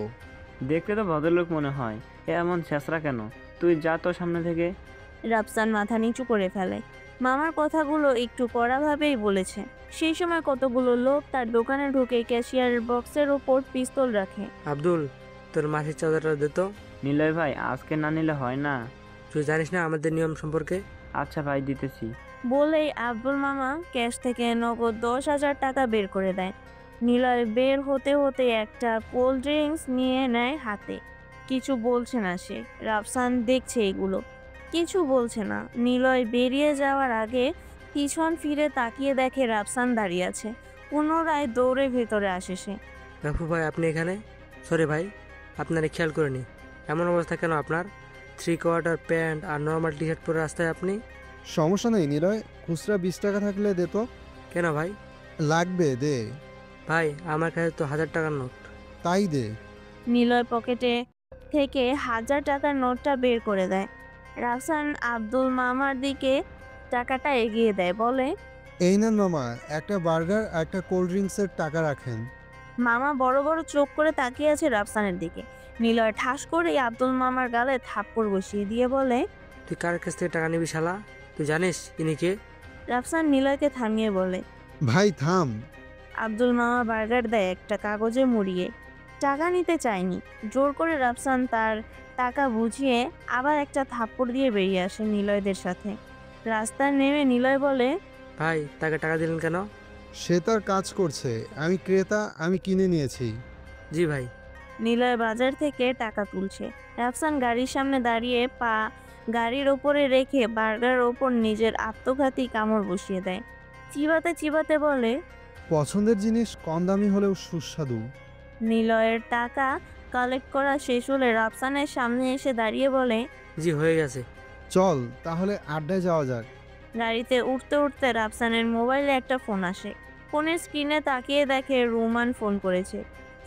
দেখতে তো ভদ্রলোক মনে হয়, এমন ছেঁচড়া কেন? তুই যা তো সামনে থেকে। রাফসান মাথা নিচু করে ফেলে। মামার কথাগুলো একটু কড়াভাবেই বলেছে। সেই সময় কতগুলো লোক তার দোকানে ঢুকে ক্যাশিয়ারের বক্সের ওপর পিস্তল রাখে। আব্দুল, তোর মাসির চাঁদাটা দে তো। নিলয় ভাই, আজকে না নিলে হয় না। তুই জানিস না আমাদের নিয়ম সম্পর্কে? আচ্ছা ভাই, দিতেছি। বলেই আব্দুল মামা ক্যাশ থেকে নগদ 10,000 টাকা বের করে দেয়। নিলয় বের হতে হতে একটা কোল্ড ড্রিঙ্কস নিয়ে নেয় হাতে। কিছু বলছে না সে। রাফসান দেখছে এগুলো, কিছু বলছে না। নিলয় বেরিয়ে যাওয়ার আগে পিছন ফিরে তাকিয়ে দেখে রাফসান দাঁড়িয়ে আছে। পুনরায় দৌড়ে ভেতরে আসে সে। রাফু ভাই, আপনি এখানে? সরি ভাই, আপনারে খেয়াল করিনি। এমন অবস্থা কেন আপনার? 3/4 প্যান্ট আর নর্মাল টি শার্ট পরে রাস্তায় আপনি? সমস্যা নেই নিলয়, খুচরা 20 টাকা থাকলে দে তো। কেন ভাই? লাগবে, দে। ভাই, আমার কাছে তো 1000 টাকার নোট। তাই দে। নিলয় পকেটে থেকে 1000 টাকার নোটটা বের করে দেয়। রাফসান আব্দুল মামার দিকে টাকাটা এগিয়ে দেয়, বলে, এই নেন মামা, একটা বার্গার আর একটা কোল্ড ড্রিঙ্কসের টাকা রাখেন। মামা বড় বড় চোখ করে তাকিয়ে আছে রাফসানের দিকে। নিলয় ঠাস করে আব্দুল মামার গালে থাপ্পড় বসিয়ে দিয়ে বলে, তুই কার কাছ থেকে টাকা নিবি শালা? তুই জানিস ইনি কে? রাফসান নিলয়কে থামিয়ে বলে, ভাই থাম। আব্দুল মামা বার্গার দেয় একটা কাগজে মুড়িয়ে। টাকা নিতে চায়নি। জোর করে রাফসান তার টাকা বুঝিয়ে আবার একটা থাপ্পড় দিয়ে বেরিয়ে আসে নিলয়দের সাথে। রাস্তায় নেমে নিলয় বলে, ভাই, তাকে টাকা দিলেন কেন? সে তার কাজ করছে, আমি ক্রেতা, আমি কিনে নিয়েছি। জি ভাই। নিলয় বাজার থেকে টাকা তুলছে। রাফসান গাড়ির সামনে দাঁড়িয়ে পা গাড়ির ওপরে রেখে বার্গারের ওপর নিজের আত্মঘাতী কামড় বসিয়ে দেয়। চিবাতে চিবাতে বলে, পছন্দের জিনিস কম দামি হলেও সুস্বাদু। নিলয়ের টাকা কালেক্ট করা শেষ হলে রাফসানের সামনে এসে দাঁড়িয়ে বলে, জি হয়ে গেছে, চল তাহলে আড্ডায় যাওয়া যাক। গাড়িতে উঠতে উঠতে রাফসানের মোবাইলে একটা ফোন আসে। ফোনের স্ক্রিনে তাকিয়ে দেখে রুমান ফোন করেছে।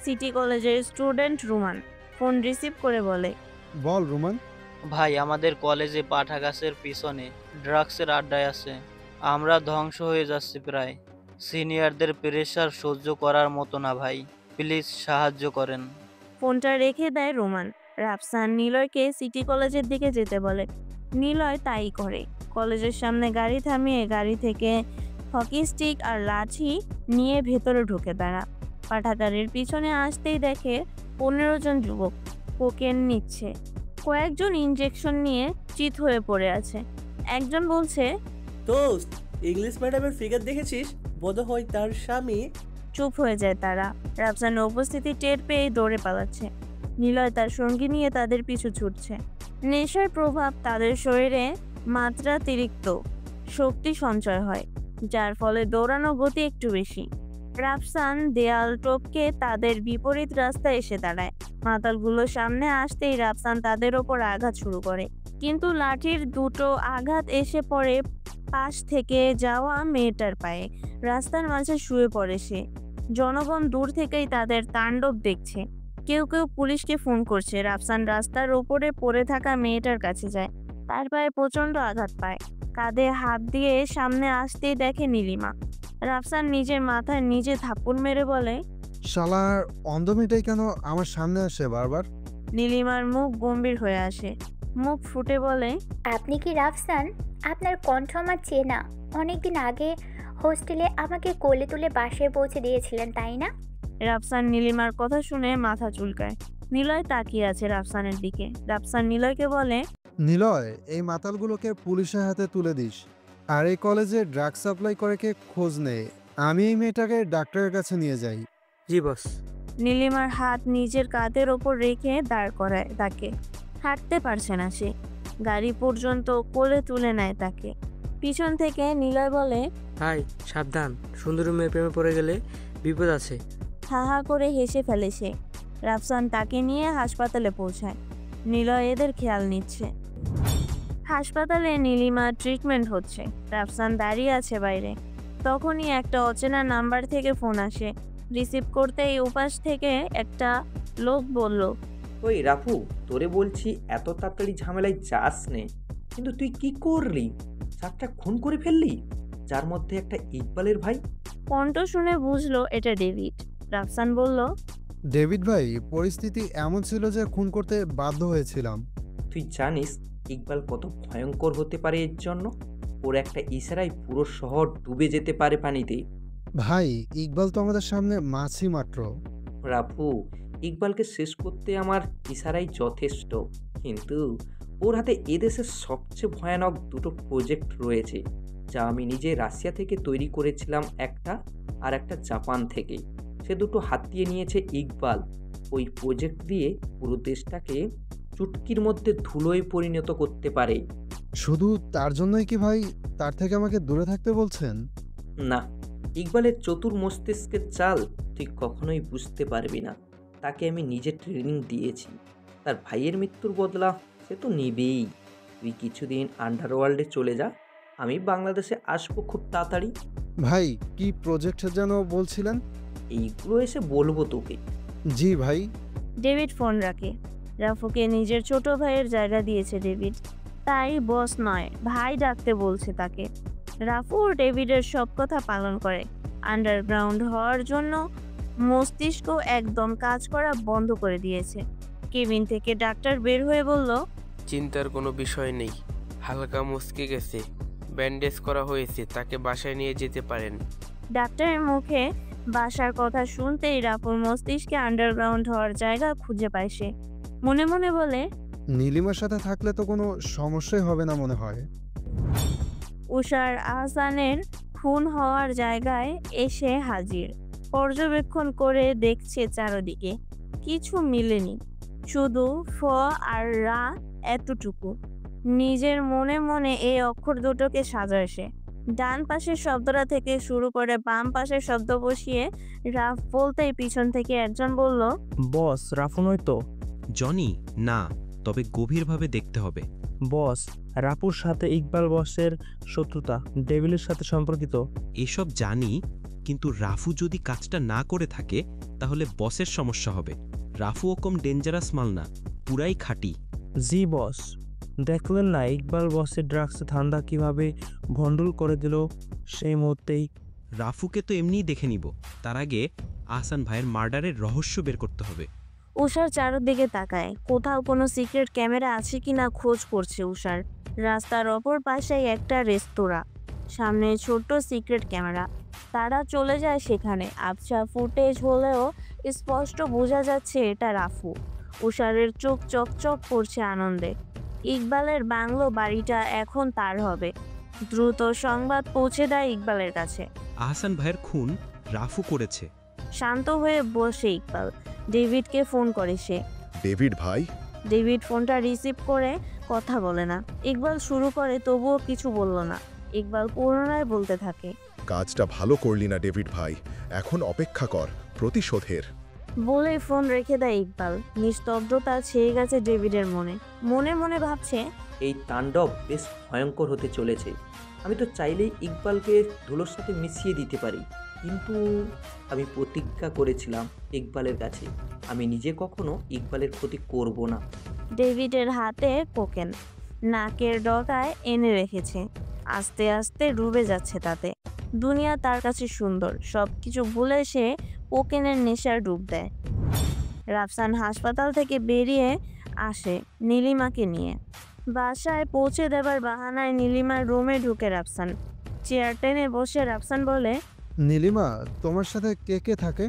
সিটি কলেজের স্টুডেন্ট রুমান। ফোন রিসিভ করে বলে, বল রুমান। ভাই, আমাদের কলেজে পাঠাগাছের পিছনে ড্রাগসের আড্ডায় আছে। আমরা ধ্বংস হয়ে যাচ্ছি প্রায়। সিনিয়রদের প্রেশার সহ্য করার মতো না ভাই, প্লিজ সাহায্য করেন। ফোনটা রেখে দেয় রোমান। রাফসান নিলয়কে সিটি কলেজের দিকে যেতে বলে। নিলয় তাই করে। কলেজের সামনে গাড়ি থামিয়ে গাড়ি থেকে হকি স্টিক আর লাঠি নিয়ে ভেতরে ঢুকে দাঁড়া। পাঠাগারের পিছনে আসতেই দেখে 15 জন যুবক কোকেন নিচ্ছে। কয়েকজন ইনজেকশন নিয়ে চিত হয়ে পড়ে আছে। একজন বলছে, দোস্ত, ইংলিশ ম্যাডামের ফিগার দেখেছিস? বোধহয় তার স্বামী। চুপ হয়ে যায় তারা। রাফসানের উপস্থিতি টের পেয়ে দৌড়ে পালাচ্ছে। নিলয় তার সঙ্গী নিয়ে তাদের পিছু ছুটছে। নেশার প্রভাব তাদের শরীরে মাত্রাতিরিক্ত শক্তি সঞ্চয় হয়, যার ফলে দৌড়ানো গতি একটু বেশি। রাফসান দেয়াল টপকে তাদের বিপরীত রাস্তায় এসে দাঁড়ায়। মাতালগুলো সামনে আসতেই রাফসান তাদের ওপর আঘাত শুরু করে, কিন্তু লাঠির দুটো আঘাত এসে পড়ে পাশ থেকে যাওয়া মেয়েটার পায়ে। রাস্তার মাঝে শুয়ে পড়ে সে। জনগণ দূর থেকেই তাদের তাণ্ডব দেখছে। কেউ কেউ পুলিশকে ফোন করছে। রাফসান রাস্তার ওপরে পড়ে থাকা মেয়েটার কাছে যায়। তার পায়ে প্রচণ্ড আঘাত পায়। কাঁধে হাত দিয়ে সামনে আসতেই দেখে নীলিমা। রাফসান নিজের মাথায় নিজে থাপ্পড় মেরে বলে, শালার অন্ধ মেয়েটাই কেন আমার সামনে আসে বারবার? নীলিমার মুখ গম্ভীর হয়ে আসে। মুখ ফুটে বলে, আপনি কি রাফসান? আপনার কণ্ঠ আমার চেনা। অনেকদিন আগে হোস্টেলে আমাকে কোলে তুলে বাসায় পৌঁছে দিয়েছিলেন, তাই না? রাফসান নীলিমার কথা শুনে মাথা চুলকায়। নিলয় তাকিয়ে আছে রাফসানের দিকে। রাফসান নিলয়কে বলে, নিলয়, এই মাতালগুলোকে পুলিশের হাতে তুলে দিস, আর এই কলেজে ড্রাগ সাপ্লাই করে কে খোঁজ নে। আমি এই মেয়েটাকে ডাক্তারের কাছে নিয়ে যাই। জি বস। নীলিমার হাত নিজের কাঁধের ওপর রেখে দাঁড় করায় তাকে। হাঁটতে পারছে না সে। গাড়ি পর্যন্ত কোলে তুলে নেয় তাকে। পিছন থেকে নিলয় বলে, হাই সাবধান, সুন্দরী মেয়ে প্রেমে পড়ে গেলে বিপদ আছে। হা হা করে হেসে ফেলে সে। রাফসান তাকে নিয়ে হাসপাতালে পৌঁছায়। নিলয় এদের খেয়াল নিচ্ছে। হাসপাতালে নীলিমার ট্রিটমেন্ট হচ্ছে। রাফসান দাঁড়িয়ে আছে বাইরে। তখনই একটা অচেনা নাম্বার থেকে ফোন আসে। রিসিভ করতেই উপাস থেকে একটা লোক বলল, ওই রাফু, তোরে বলছি এত তাড়াতাড়ি ঝামেলায় যাস নে, কিন্তু তুই কি করলি? চারটা খুন করে ফেললি, যার মধ্যে একটা ইকবালের ভাই। কণ্ঠ শুনে বুঝলো এটা ডেভিড। রাফসান বলল, ডেভিড ভাই, পরিস্থিতি এমন ছিল যে খুন করতে বাধ্য হয়েছিলাম। তুই জানিস ইকবাল কত ভয়ঙ্কর হতে পারে এর জন্য? ওর একটা ইশারায় পুরো শহর ডুবে যেতে পারে পানিতে। ভাই, ইকবাল তো আমাদের সামনে মাছই মাত্র। রাফু, ইকবালকে শেষ করতে আমার ইশারাই যথেষ্ট, কিন্তু ওর হাতে এদেশের সবচেয়ে ভয়ানক দুটো প্রজেক্ট রয়েছে, যা আমি নিজে রাশিয়া থেকে তৈরি করেছিলাম একটা, আর একটা জাপান থেকে। সে দুটো হাতিয়ে নিয়েছে ইকবাল। ওই প্রজেক্ট দিয়ে পুরো দেশটাকে চুটকির মধ্যে ধুলোয় পরিণত করতে পারে। শুধু তার জন্যই কি ভাই তার থেকে আমাকে দূরে থাকতে বলছেন? না, ইকবালের চতুর মস্তিষ্কের চাল তুই কখনোই বুঝতে পারবি না। তাকে আমি নিজে ট্রেনিং দিয়েছি। তার ভাইয়ের মৃত্যুর বদলা সে তো নেবেই। তুই কিছুদিন আন্ডারওয়ার্ল্ডে চলে যা, আমি বাংলাদেশে আসবো খুব তাড়াতাড়ি। ভাই, কি প্রজেক্ট যেন বলছিলেন? এইগুলো এসে বলবো তোকে। জি ভাই। ডেভিড ফোন রাখে। রাফুকে নিজের ছোট ভাইয়ের জায়গা দিয়েছে ডেভিড, তাই বস নয় ভাই ডাকতে বলছে তাকে। রাফু ও ডেভিডের সব কথা পালন করে। আন্ডারগ্রাউন্ড হওয়ার জন্য মস্তিষ্ক একদম কাজ করা বন্ধ করে দিয়েছে। কেবিন থেকে ডাক্তার বের হয়ে বলল, চিন্তার কোনো বিষয় নেই, হালকা মুচকে গেছে, ব্যান্ডেজ করা হয়েছে, তাকে বাসায় নিয়ে যেতে পারেন। ডাক্তারের মুখে বাসার কথা শুনতেই রাফুর মস্তিষ্কে আন্ডারগ্রাউন্ড হওয়ার জায়গা খুঁজে পায় সে। মনে মনে বলে, নীলিমার সাথে থাকলে তো কোনো সমস্যাই হবে না মনে হয়। উষার আহসানের খুন হওয়ার জায়গায় এসে হাজির। পর্যবেক্ষণ করে দেখছে চারদিকে, কিছু মিলেনি, শুধু ফ আর রা এতটুকু। নিজের মনে মনে এই অক্ষর দুটোকে সাজায় সে। ডান পাশের শব্দটা থেকে শুরু করে বাম পাশের শব্দ বসিয়ে রাফ বলতেই পিছন থেকে একজন বলল, বস, রাফু নয় তো? জনি না, তবে গভীরভাবে দেখতে হবে। বস, রাফুর সাথে ইকবাল বসের শত্রুতা ডেভিলের সাথে সম্পর্কিত। এসব জানি, কিন্তু রাফু যদি কাজটা না করে থাকে তাহলে বসের সমস্যা হবে। রাফু কম ডেঞ্জারাস মাল না, পুরাই খাঁটি। জি বস, দেখলেন না ইকবাল বসের ড্রাগসে ঠান্ডা কিভাবে ভন্ডুল করে দিল সেই মুহূর্তেই। রাফুকে তো এমনিই দেখে নিব, তার আগে আহসান ভাইয়ের মার্ডারের রহস্য বের করতে হবে। উষার চারদিকে তাকায়, কোথাও কোনো সিক্রেট ক্যামেরা আছে কিনা খোঁজ করছে উষার। রাস্তার অপর পাশেই একটা রেস্তোরাঁ, সামনে ছোট্ট সিক্রেট ক্যামেরা। তারা চলে যায় সেখানে। আবছা ফুটেজ হলেও স্পষ্ট বোঝা যাচ্ছে এটা রাফু। উষারের চোখ চকচক করছে আনন্দে। ইকবালের বাংলো বাড়িটা এখন তার হবে। দ্রুত সংবাদ পৌঁছে দেয় ইকবালের কাছে। আহসান ভাইয়ের খুন রাফু করেছে। শান্ত হয়ে বসে ইকবাল ডেভিডকে ফোন করে সে। ডেভিড ভাই। ডেভিড ফোনটা রিসিভ করে কথা বলে না। ইকবাল শুরু করে, তবুও কিছু বলল না। ইকবাল পুনরায় বলতে থাকে, কাজটা ভালো করলি না ডেভিড ভাই, এখন অপেক্ষা কর প্রতিশোধের। বলে ফোন রেখে দেয় ইকবাল। নিস্তব্ধতা ছেয়ে গেছে ডেভিডের মনে। মনে মনে ভাবছে, এই তাণ্ডব বেশ ভয়ঙ্কর হতে চলেছে। আমি তো চাইলেই ইকবালকে ধুলোর সাথে মিশিয়ে দিতে পারি, কিন্তু আমি প্রতিজ্ঞা করেছিলাম ইকবালের কাছে আমি নিজে কখনো ইকবালের ক্ষতি করব না। ডেভিডের হাতে কোকেন নাকের ডগায় এনে রেখেছে। আস্তে আস্তে ডুবে যাচ্ছে তাতে। দুনিয়া তার কাছে সুন্দর। সব কিছু ভুলে সে কোকেনের নেশার ডুব দেয়। রাফসান হাসপাতাল থেকে বেরিয়ে আসে নীলিমাকে নিয়ে। বাসায় পৌঁছে দেবার বাহানায় নীলিমার রুমে ঢুকে রাফসান। চেয়ার টেনে বসে রাফসান বলে, নীলিমা, তোমার সাথে কে কে থাকে?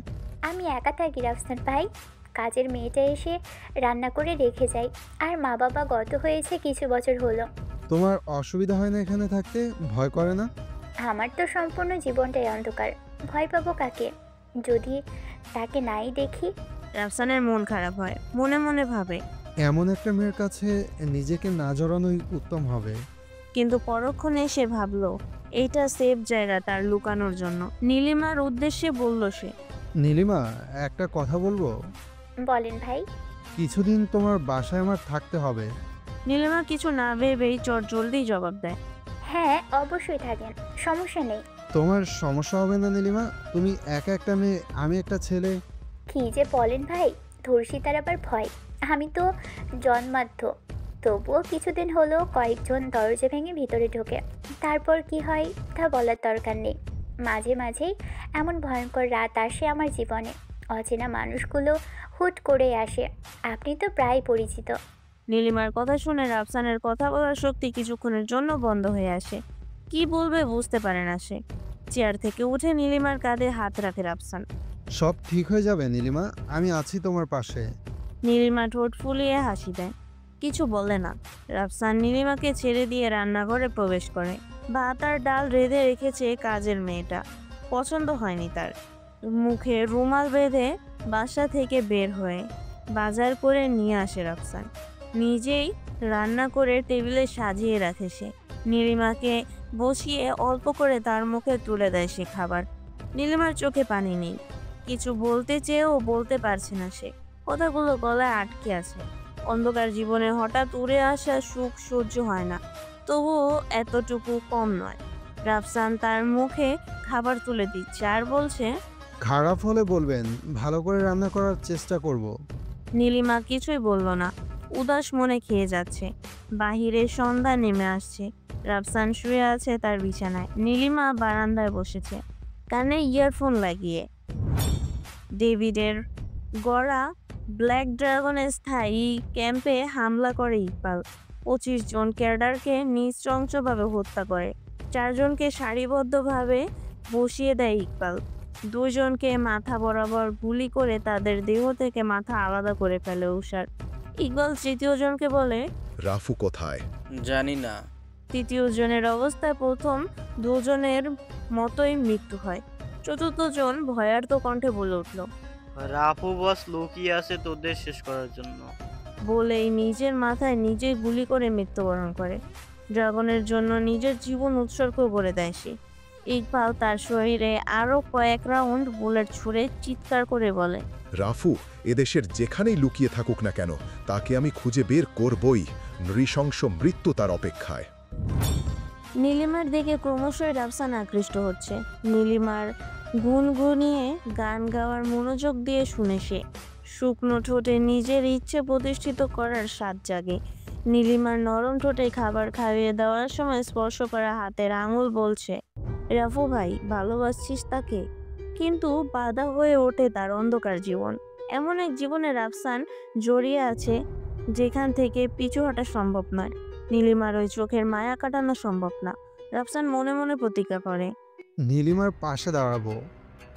আমি একা থাকি রাফসান ভাই। কাজের মেয়েটা এসে রান্না করে রেখে যায়। আর মা বাবা গত হয়েছে কিছু বছর হলো। তোমার অসুবিধা হয় না এখানে থাকতে? ভয় করে না? আমার তো সম্পূর্ণ জীবনটাই অন্ধকার। ভয় পাবো কাকে, যদি তাকে নাই দেখি? রাফসানের মন খারাপ হয়। মনে মনে ভাবে, এমন একটা মেয়ের কাছে নিজেকে না জড়ানোই উত্তম হবে। কিন্তু পরক্ষণে সে ভাবলো এইটা সেফ জায়গা তার লুকানোর জন্য। নীলিমার উদ্দেশ্যে বলল সে, নীলিমা, একটা কথা বলবো? বলেন ভাই। কিছুদিন তোমার বাসায় আমার থাকতে হবে। নীলিমা কিছু না ভেবেই জলদি জবাব দেয়, হ্যাঁ অবশ্যই থাকেন, সমস্যা নেই। তোমার সমস্যা হবে না নীলিমা? তুমি একা একটা মেয়ে, আমি একটা ছেলে। কি যে বলেন ভাই, ধর্ষিতার আবার ভয়? আমি তো জন্মাদ্ধ। তবুও কিছুদিন হলো কয়েকজন দরজা ভেঙে ভিতরে ঢোকে। তারপর কি হয় তা বলার দরকার নেই। মাঝে মাঝেই এমন ভয়ঙ্কর রাত আসে আমার জীবনে। অচেনা মানুষগুলো হুট করে আসে। আপনি তো প্রায় পরিচিত। নীলিমার কথা শুনে রাফসানের কথা বলার শক্তি কিছুক্ষণের জন্য বন্ধ হয়ে আসে। কি বলবে বুঝতে পারে না সে। চেয়ার থেকে উঠে নীলিমার কাঁধে হাত রাখে রাফসান। সব ঠিক হয়ে যাবে নীলিমা, আমি আছি তোমার পাশে। নীলিমা ঠোঁট ফুলিয়ে হাসি দেয়, কিছু বলে না। রাফসান নীলিমাকে ছেড়ে দিয়ে রান্নাঘরে প্রবেশ করে। ভাত আর ডাল রেঁধে রেখেছে কাজের মেয়েটা। পছন্দ হয়নি তার। মুখে রুমাল বেঁধে বাসা থেকে বের হয়ে বাজার করে নিয়ে আসে রাফসান। নিজেই রান্না করে টেবিলে সাজিয়ে রাখে সে। নীলিমাকে বসিয়ে অল্প করে তার মুখে তুলে দেয় সে খাবার। নীলিমার চোখে পানি নেই। কিছু বলতে চেয়েও বলতে পারছে না সে। কথাগুলো গলায় আটকে আছে। অন্ধকার জীবনে হঠাৎ উড়ে আসা সুখ সহ্য হয় না, তবুও এতটুকু কম নয়। রাফসান তার মুখে খাবার তুলে দিচ্ছে আর বলছে, খারাপ হলে বলবেন, ভালো করে রান্না করার চেষ্টা করব। নীলিমা কিছুই বলল না, উদাস মনে খেয়ে যাচ্ছে। বাহিরে সন্ধ্যা নেমে আসছে। রাফসান শুয়ে আছে তার বিছানায়। নীলিমা বারান্দায় বসেছে, কানে ইয়ারফোন লাগিয়ে। ডেভিডের গড়া ব্ল্যাক ড্রাগনের স্থায়ী ক্যাম্পে হামলা করে ইকবাল। 25 জন ক্যাডারকে নৃশংসভাবে হত্যা করে। 4 জনকে সারিবদ্ধভাবে বসিয়ে দেয় ইকবাল। 2 জনকে মাথা বরাবর গুলি করে তাদের দেহ থেকে মাথা আলাদা করে ফেলে উষার। ইকবাল 3য় জনকে বলে, রাফু কোথায়? জানি না। 3য় জনের অবস্থায় প্রথম 2 জনের মতোই মৃত্যু হয়। 4র্থ জন ভয়ার্ত কণ্ঠে বলে উঠল, রাফু বস লুকিয়ে আছে তোদের শেষ করার জন্য। বলেই নিজের মাথায় নিজেই গুলি করে মৃত্যুবরণ করে। ড্রাগনের জন্য নিজের জীবন উৎসর্গ করে দেয় সে। ইকবাল তার শরীরে আরো কয়েক রাউন্ড বুলেট ছুঁড়ে চিৎকার করে বলে, রাফু এদেশের যেখানেই লুকিয়ে থাকুক না কেন, তাকে আমি খুঁজে বের করবই। নৃশংস মৃত্যু তার অপেক্ষায়। নীলিমার দিকে ক্রমশই রাফসান আকৃষ্ট হচ্ছে। নীলিমার গুনগুনিয়ে গান গাওয়ার মনোযোগ দিয়ে শুনে সে। শুকনো ঠোঁটে নিজের ইচ্ছে প্রতিষ্ঠিত করার স্বাদ জাগে। নীলিমার নরম ঠোঁটে খাবার খাইয়ে দেওয়ার সময় স্পর্শ করা হাতের আঙুল বলছে, রাফু ভাই, ভালোবাসছিস তাকে? কিন্তু বাধা হয়ে ওঠে তার অন্ধকার জীবন। এমন এক জীবনে রাফসান জড়িয়ে আছে যেখান থেকে পিছু হটা সম্ভব নয়। নীলিমার ওই চোখের মায়া কাটানো সম্ভব না। রাফসান মনে মনে প্রতিজ্ঞা করে, নীলিমার পাশে দাঁড়াবো।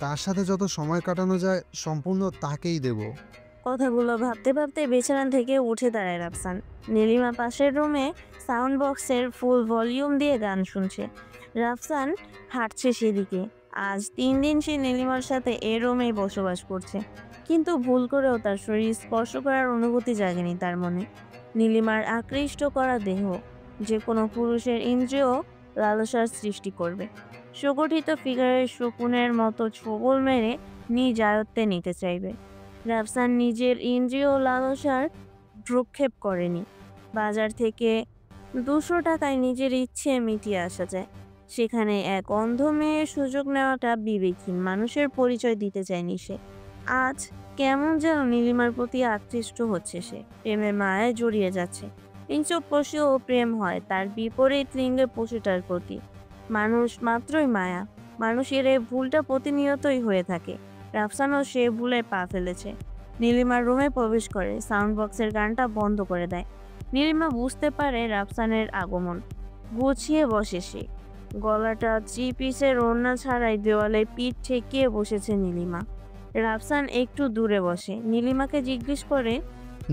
তার সাথে যত সময় কাটানো যায় সম্পূর্ণ তাকেই দেব। কথাগুলো ভাবতে ভাবতে বিছানা থেকে উঠে দাঁড়ায় রাফসান। নীলিমা পাশের রুমে সাউন্ড বক্সের ফুল ভলিউম দিয়ে গান শুনছে। রাফসান হাঁটছে সেদিকে। আজ 3 দিন সে নীলিমার সাথে এ রুমেই বসবাস করছে, কিন্তু ভুল করেও তার শরীর স্পর্শ করার অনুভূতি জাগেনি তার মনে। নীলিমার আকৃষ্ট করা দেহ যে কোনো পুরুষের ইন্দ্রিয় লালসার সৃষ্টি করবে। সুগঠিত ফিগারের শকুনের মতো ছোবল মেরে নিজ আয়ত্তে নিতে চাইবে। রাফসান নিজের ইন্দ্রিয় লালসার ভ্রুক্ষেপ করেনি। বাজার থেকে 200 টাকায় নিজের ইচ্ছে মিটিয়ে আসা যায়, সেখানে এক অন্ধ মেয়ের সুযোগ নেওয়াটা বিবেকহীন মানুষের পরিচয় দিতে চায়নি সে। আজ কেমন যেন নীলিমার প্রতি আকৃষ্ট হচ্ছে সে, প্রেমের মায়ায় জড়িয়ে যাচ্ছে। লিঙ্গ পশুও প্রেম হয় তার বিপরীত লিঙ্গের পশুটার প্রতি। মানুষ মাত্রই মায়া, মানুষের এই ভুলটা প্রতিনিয়তই হয়ে থাকে। রাফসানও সে ভুলে পা ফেলেছে। নীলিমার রুমে প্রবেশ করে সাউন্ড বক্সের গানটা বন্ধ করে দেয়। নীলিমা বুঝতে পারে রাফসানের আগমন। গুছিয়ে বসে সে, গলাটা 3 পিসের ওড়না ছাড়াই দেওয়ালে পিঠ ঠেকিয়ে বসেছে নীলিমা। রাফসান একটু দূরে বসে নীলিমাকে জিজ্ঞেস করে,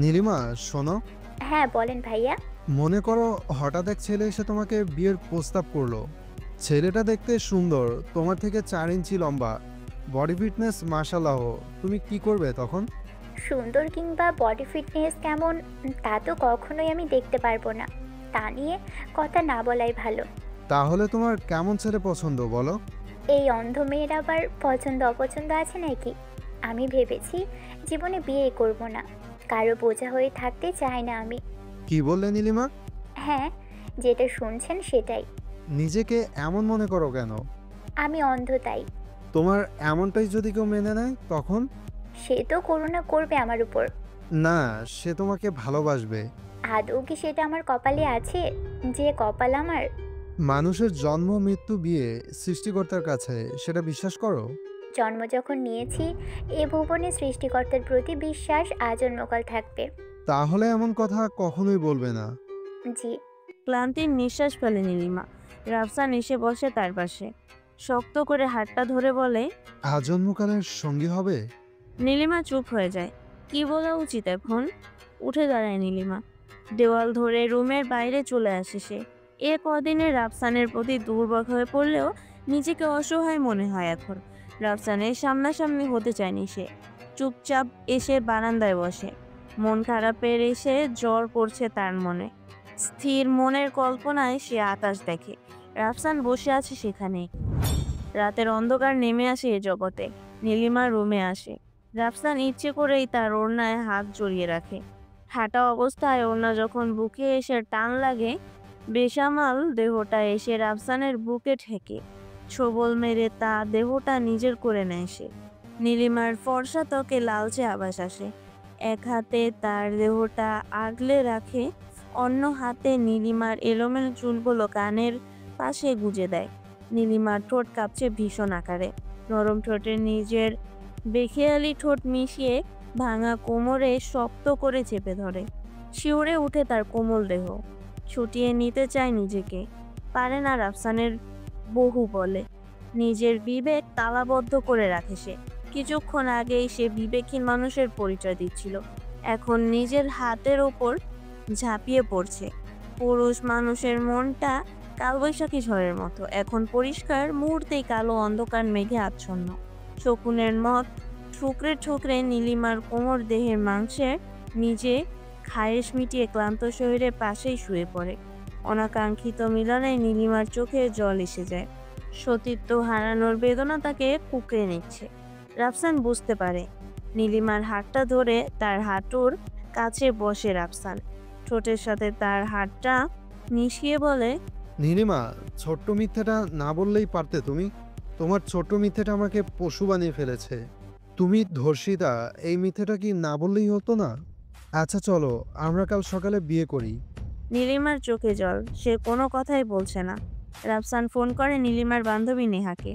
নীলিমা শোনো। হ্যাঁ বলেন ভাইয়া। মনে করো হঠাৎ এক ছেলে এসে তোমাকে বিয়ের প্রস্তাব করলো। ছেলেটা দেখতে সুন্দর, তোমার থেকে 4 ইঞ্চি লম্বা, বডি ফিটনেস মাশাআল্লাহ, তুমি কি করবে তখন? সুন্দর কিংবা বডি ফিটনেস কেমন তা তো কখনোই আমি দেখতে পারবো না, তা নিয়ে কথা না বলাই ভালো। তাহলে তোমার কেমন ছেলে পছন্দ বলো? এই অন্ধ মেয়ের আবার পছন্দ অপছন্দ আছে নাকি? আমি ভেবেছি জীবনে বিয়ে করব না, কারো বোঝা হয়ে থাকতে চাই না আমি। কি বললে নীলিমা? হ্যাঁ, যেটা শুনছেন সেটাই। নিজেকে এমন মনে করো কেন? আমি অন্ধ তাই। তোমার এমনটাই যদি কেউ মেনে নেয় তখন? সে তো করুণা করবে আমার উপর। না, সে তোমাকে ভালোবাসবে। আদৌ কি সেটা আমার কপালে আছে? যে কপাল আমার। মানুষের জন্ম মৃত্যু বিয়ে সৃষ্টিকর্তার কাছে, সেটা বিশ্বাস করো? জন্ম যখন নিয়েছি এ ভুবনে সৃষ্টিকর্তার প্রতি বিশ্বাস আজন্মকাল থাকবে। তাহলে এমন কথা কখনোই বলবে না। জি। ক্লান্তির নিঃশ্বাস ফেলে নীলিমা। রাফসান এসে বসে তার পাশে, শক্ত করে হাতটা ধরে বলে, আজন্মকালের সঙ্গী হবে? নীলিমা চুপ হয়ে যায়। কি বলা উচিত এখন? উঠে দাঁড়ায় নীলিমা। দেওয়াল ধরে রুমের বাইরে চলে আসে সে। এ কদিনে রাফসানের প্রতি দুর্বল হয়ে পড়লেও নিজেকে অসহায় মনে হয় এখন। রাফসানের সামনাসামনি হতে চায়নি সে। চুপচাপ এসে বারান্দায় বসে। মন খারাপের এসে জ্বর পড়ছে তার মনে। স্থির মনের কল্পনায় সে আকাশ দেখে। রাফসান বসে আছে সেখানে। রাতের অন্ধকার নেমে আসে এ জগতে। নীলিমা রুমে আসে। রাফসান ইচ্ছে করেই তার ওড়নায় হাত জড়িয়ে রাখে। হাঁটা অবস্থায় ওড়না যখন বুকে এসে টান লাগে, বেসামাল দেহটা এসে রাফসানের বুকে ঠেকে ছোবল মেরে তা দেহটা নিজের করে নেয় সে। নীলিমার ফর্সা ত্বকে লালচে আভাস আসে। এক হাতে তার দেহটা আগলে রাখে, অন্য হাতে নীলিমার এলোমেলো চুলগুলো কানের পাশে গুজে দেয়। নীলিমার ঠোঁট কাঁপছে ভীষণ আকারে। নরম ঠোঁটে নিজের বেখেয়ালি ঠোঁট মিশিয়ে ভাঙা কোমরে শক্ত করে চেপে ধরে। শিউরে উঠে তার কোমল দেহ। ছুটিয়ে নিতে চায় নিজেকে, পারে না রাফসানের বহু বলে। নিজের বিবেক তালাবদ্ধ করে রাখে সে। কিছুক্ষণ আগেই সে বিবেকহীন মানুষের পরিচয় দিচ্ছিল, এখন নিজের হাতের ওপর ঝাঁপিয়ে পড়ছে। পুরুষ মানুষের মনটা কালবৈশাখী ঝড়ের মতো, এখন পরিষ্কার, মুহূর্তেই কালো অন্ধকার মেঘে আচ্ছন্ন। শকুনের মত ঠুকরে ঠুকরে নীলিমার কোমর দেহের মাংসের নিজে খায়েশ মিটিয়ে ক্লান্ত শরীরের পাশেই শুয়ে পড়ে। অনাকাঙ্ক্ষিত মিলনে নীলিমার চোখে জল এসে যায়। সতীত্ব হারানোর বেদনা তাকে কুঁকড়ে নিচ্ছে। রাফসান বুঝতে পারে। নীলিমার হাতটা ধরে তার হাঁটুর কাছে বসে রাফসান ঠোঁটের সাথে তার হাতটা মিশিয়ে বলে, নীলিমা, ছোট্ট মিথ্যাটা না বললেই পারতে তুমি। তোমার ছোট্ট মিথ্যাটা আমাকে পশু বানিয়ে ফেলেছে। তুমি ধর্ষিতা, এই মিথ্যাটা কি না বললেই হতো না? আচ্ছা চলো, আমরা কাল সকালে বিয়ে করি। নীলিমার চোখে জল, সে কোনো কথাই বলছে না। রাফসান ফোন করে নীলিমার বান্ধবী নেহাকে।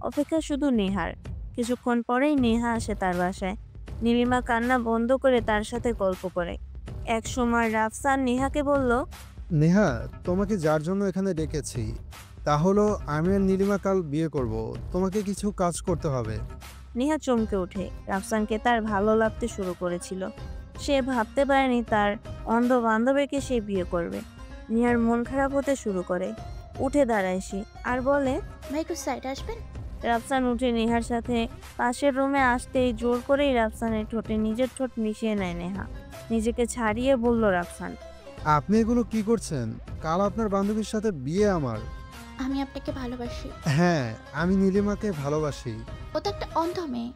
অপেক্ষা শুধু নেহার। কিছুক্ষণ পরেই নেহা আসে তার বাসায়। নীলিমা কান্না বন্ধ করে তার সাথে গল্প করে। এক সময় রাফসান নেহাকে বলল, নেহা, তোমাকে যার জন্য এখানে ডেকেছি তা হলো আমি আর নীলিমা কাল বিয়ে করব। তোমাকে কিছু কাজ করতে হবে। নেহা চমকে ওঠে। রাফসানকে তার ভালো লাগতে শুরু করেছিল। সে ভাবতে পারেনি তার অন্ধ বান্ধবীকে সে বিয়ে করবে। নেহার মন খারাপ হতে শুরু করে। উঠে দাঁড়ায় সে আর বলে, ভাই একটু সাইড আসবেন? রাফসান উঠে নেহার সাথে পাশের রুমে আসতেই জোর করেই রাফসানের ঠোঁটে নিজের ঠোঁট মিশিয়ে নেয় নেহা। নিজেকে ছাড়িয়ে বলল রাফসান, আপনি এগুলো কি করছেন? কাল আপনার বান্ধবীর সাথে বিয়ে আমার। আমি আপনাকে ভালোবাসি। হ্যাঁ, আমি নীলিমাকে ভালোবাসি। ও তো একটা অন্ধ মেয়ে,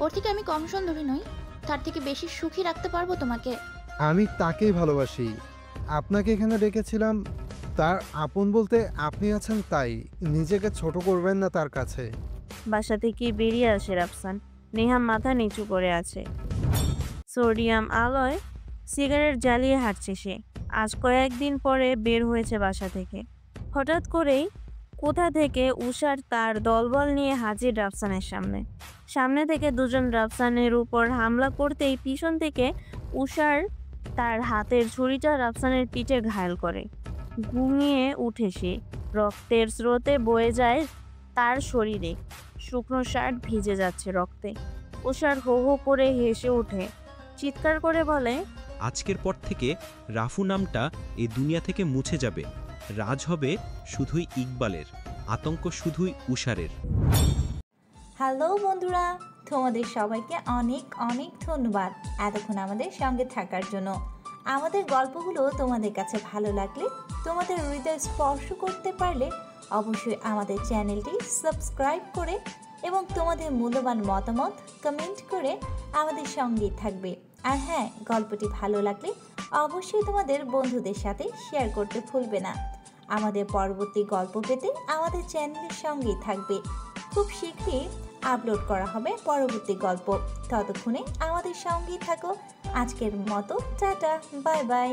ওর থেকে আমি কম সুন্দরী নই, তার থেকে বেশি সুখী রাখতে পারবো তোমাকে। আমি তাকেই ভালোবাসি। আপনাকে এখানে ডেকেছিলাম তার আপন বলতে আপনি আছেন, তাই নিজেকে ছোট করবেন না তার কাছে। বাসা থেকে বেরিয়ে আসে রাফসান। নেহা মাথা নিচু করে আছে। সোডিয়াম আলোয় সিগারেট জ্বালিয়ে হাঁটছে সে। আজ কয়েকদিন পরে বের হয়েছে বাসা থেকে। হঠাৎ করেই কোথা থেকে উষার তার দলবল নিয়ে হাজির রাফসানের সামনে। সামনে থেকে দুজন রাফসানের উপর হামলা করতেই পিছন থেকে উষার তার হাতের ছুরিটা রাফসানের পিঠে ঘায়েল করে। ঘুমিয়ে উঠে সে। রক্তের স্রোতে বয়ে যায় তার শরীরে। শুকনো শার্ট ভিজে যাচ্ছে রক্তে। উষার হো হো করে হেসে ওঠে, চিৎকার করে বলে, আজকের পর থেকে রাফু নামটা এই দুনিয়া থেকে মুছে যাবে। রাজ হবে শুধুই ইকবালের, আতঙ্ক শুধুই উষারের। হ্যালো বন্ধুরা, তোমাদের সবাইকে অনেক অনেক ধন্যবাদ এতক্ষণ আমাদের সঙ্গে থাকার জন্য। আমাদের গল্পগুলো তোমাদের কাছে ভালো লাগলে, তোমাদের হৃদয় স্পর্শ করতে পারলে অবশ্যই আমাদের চ্যানেলটি সাবস্ক্রাইব করে এবং তোমাদের মূল্যবান মতামত কমেন্ট করে আমাদের সঙ্গেই থাকবে। আর হ্যাঁ, গল্পটি ভালো লাগলে অবশ্যই তোমাদের বন্ধুদের সাথে শেয়ার করতে ভুলবে না। আমাদের পরবর্তী গল্প পেতে আমাদের চ্যানেলের সঙ্গেই থাকবে। খুব শীঘ্রই আপলোড করা হবে পরবর্তী গল্প। ততক্ষণে আমাদের সঙ্গেই থাকো। আজকের মতো টাটা, বাই বাই।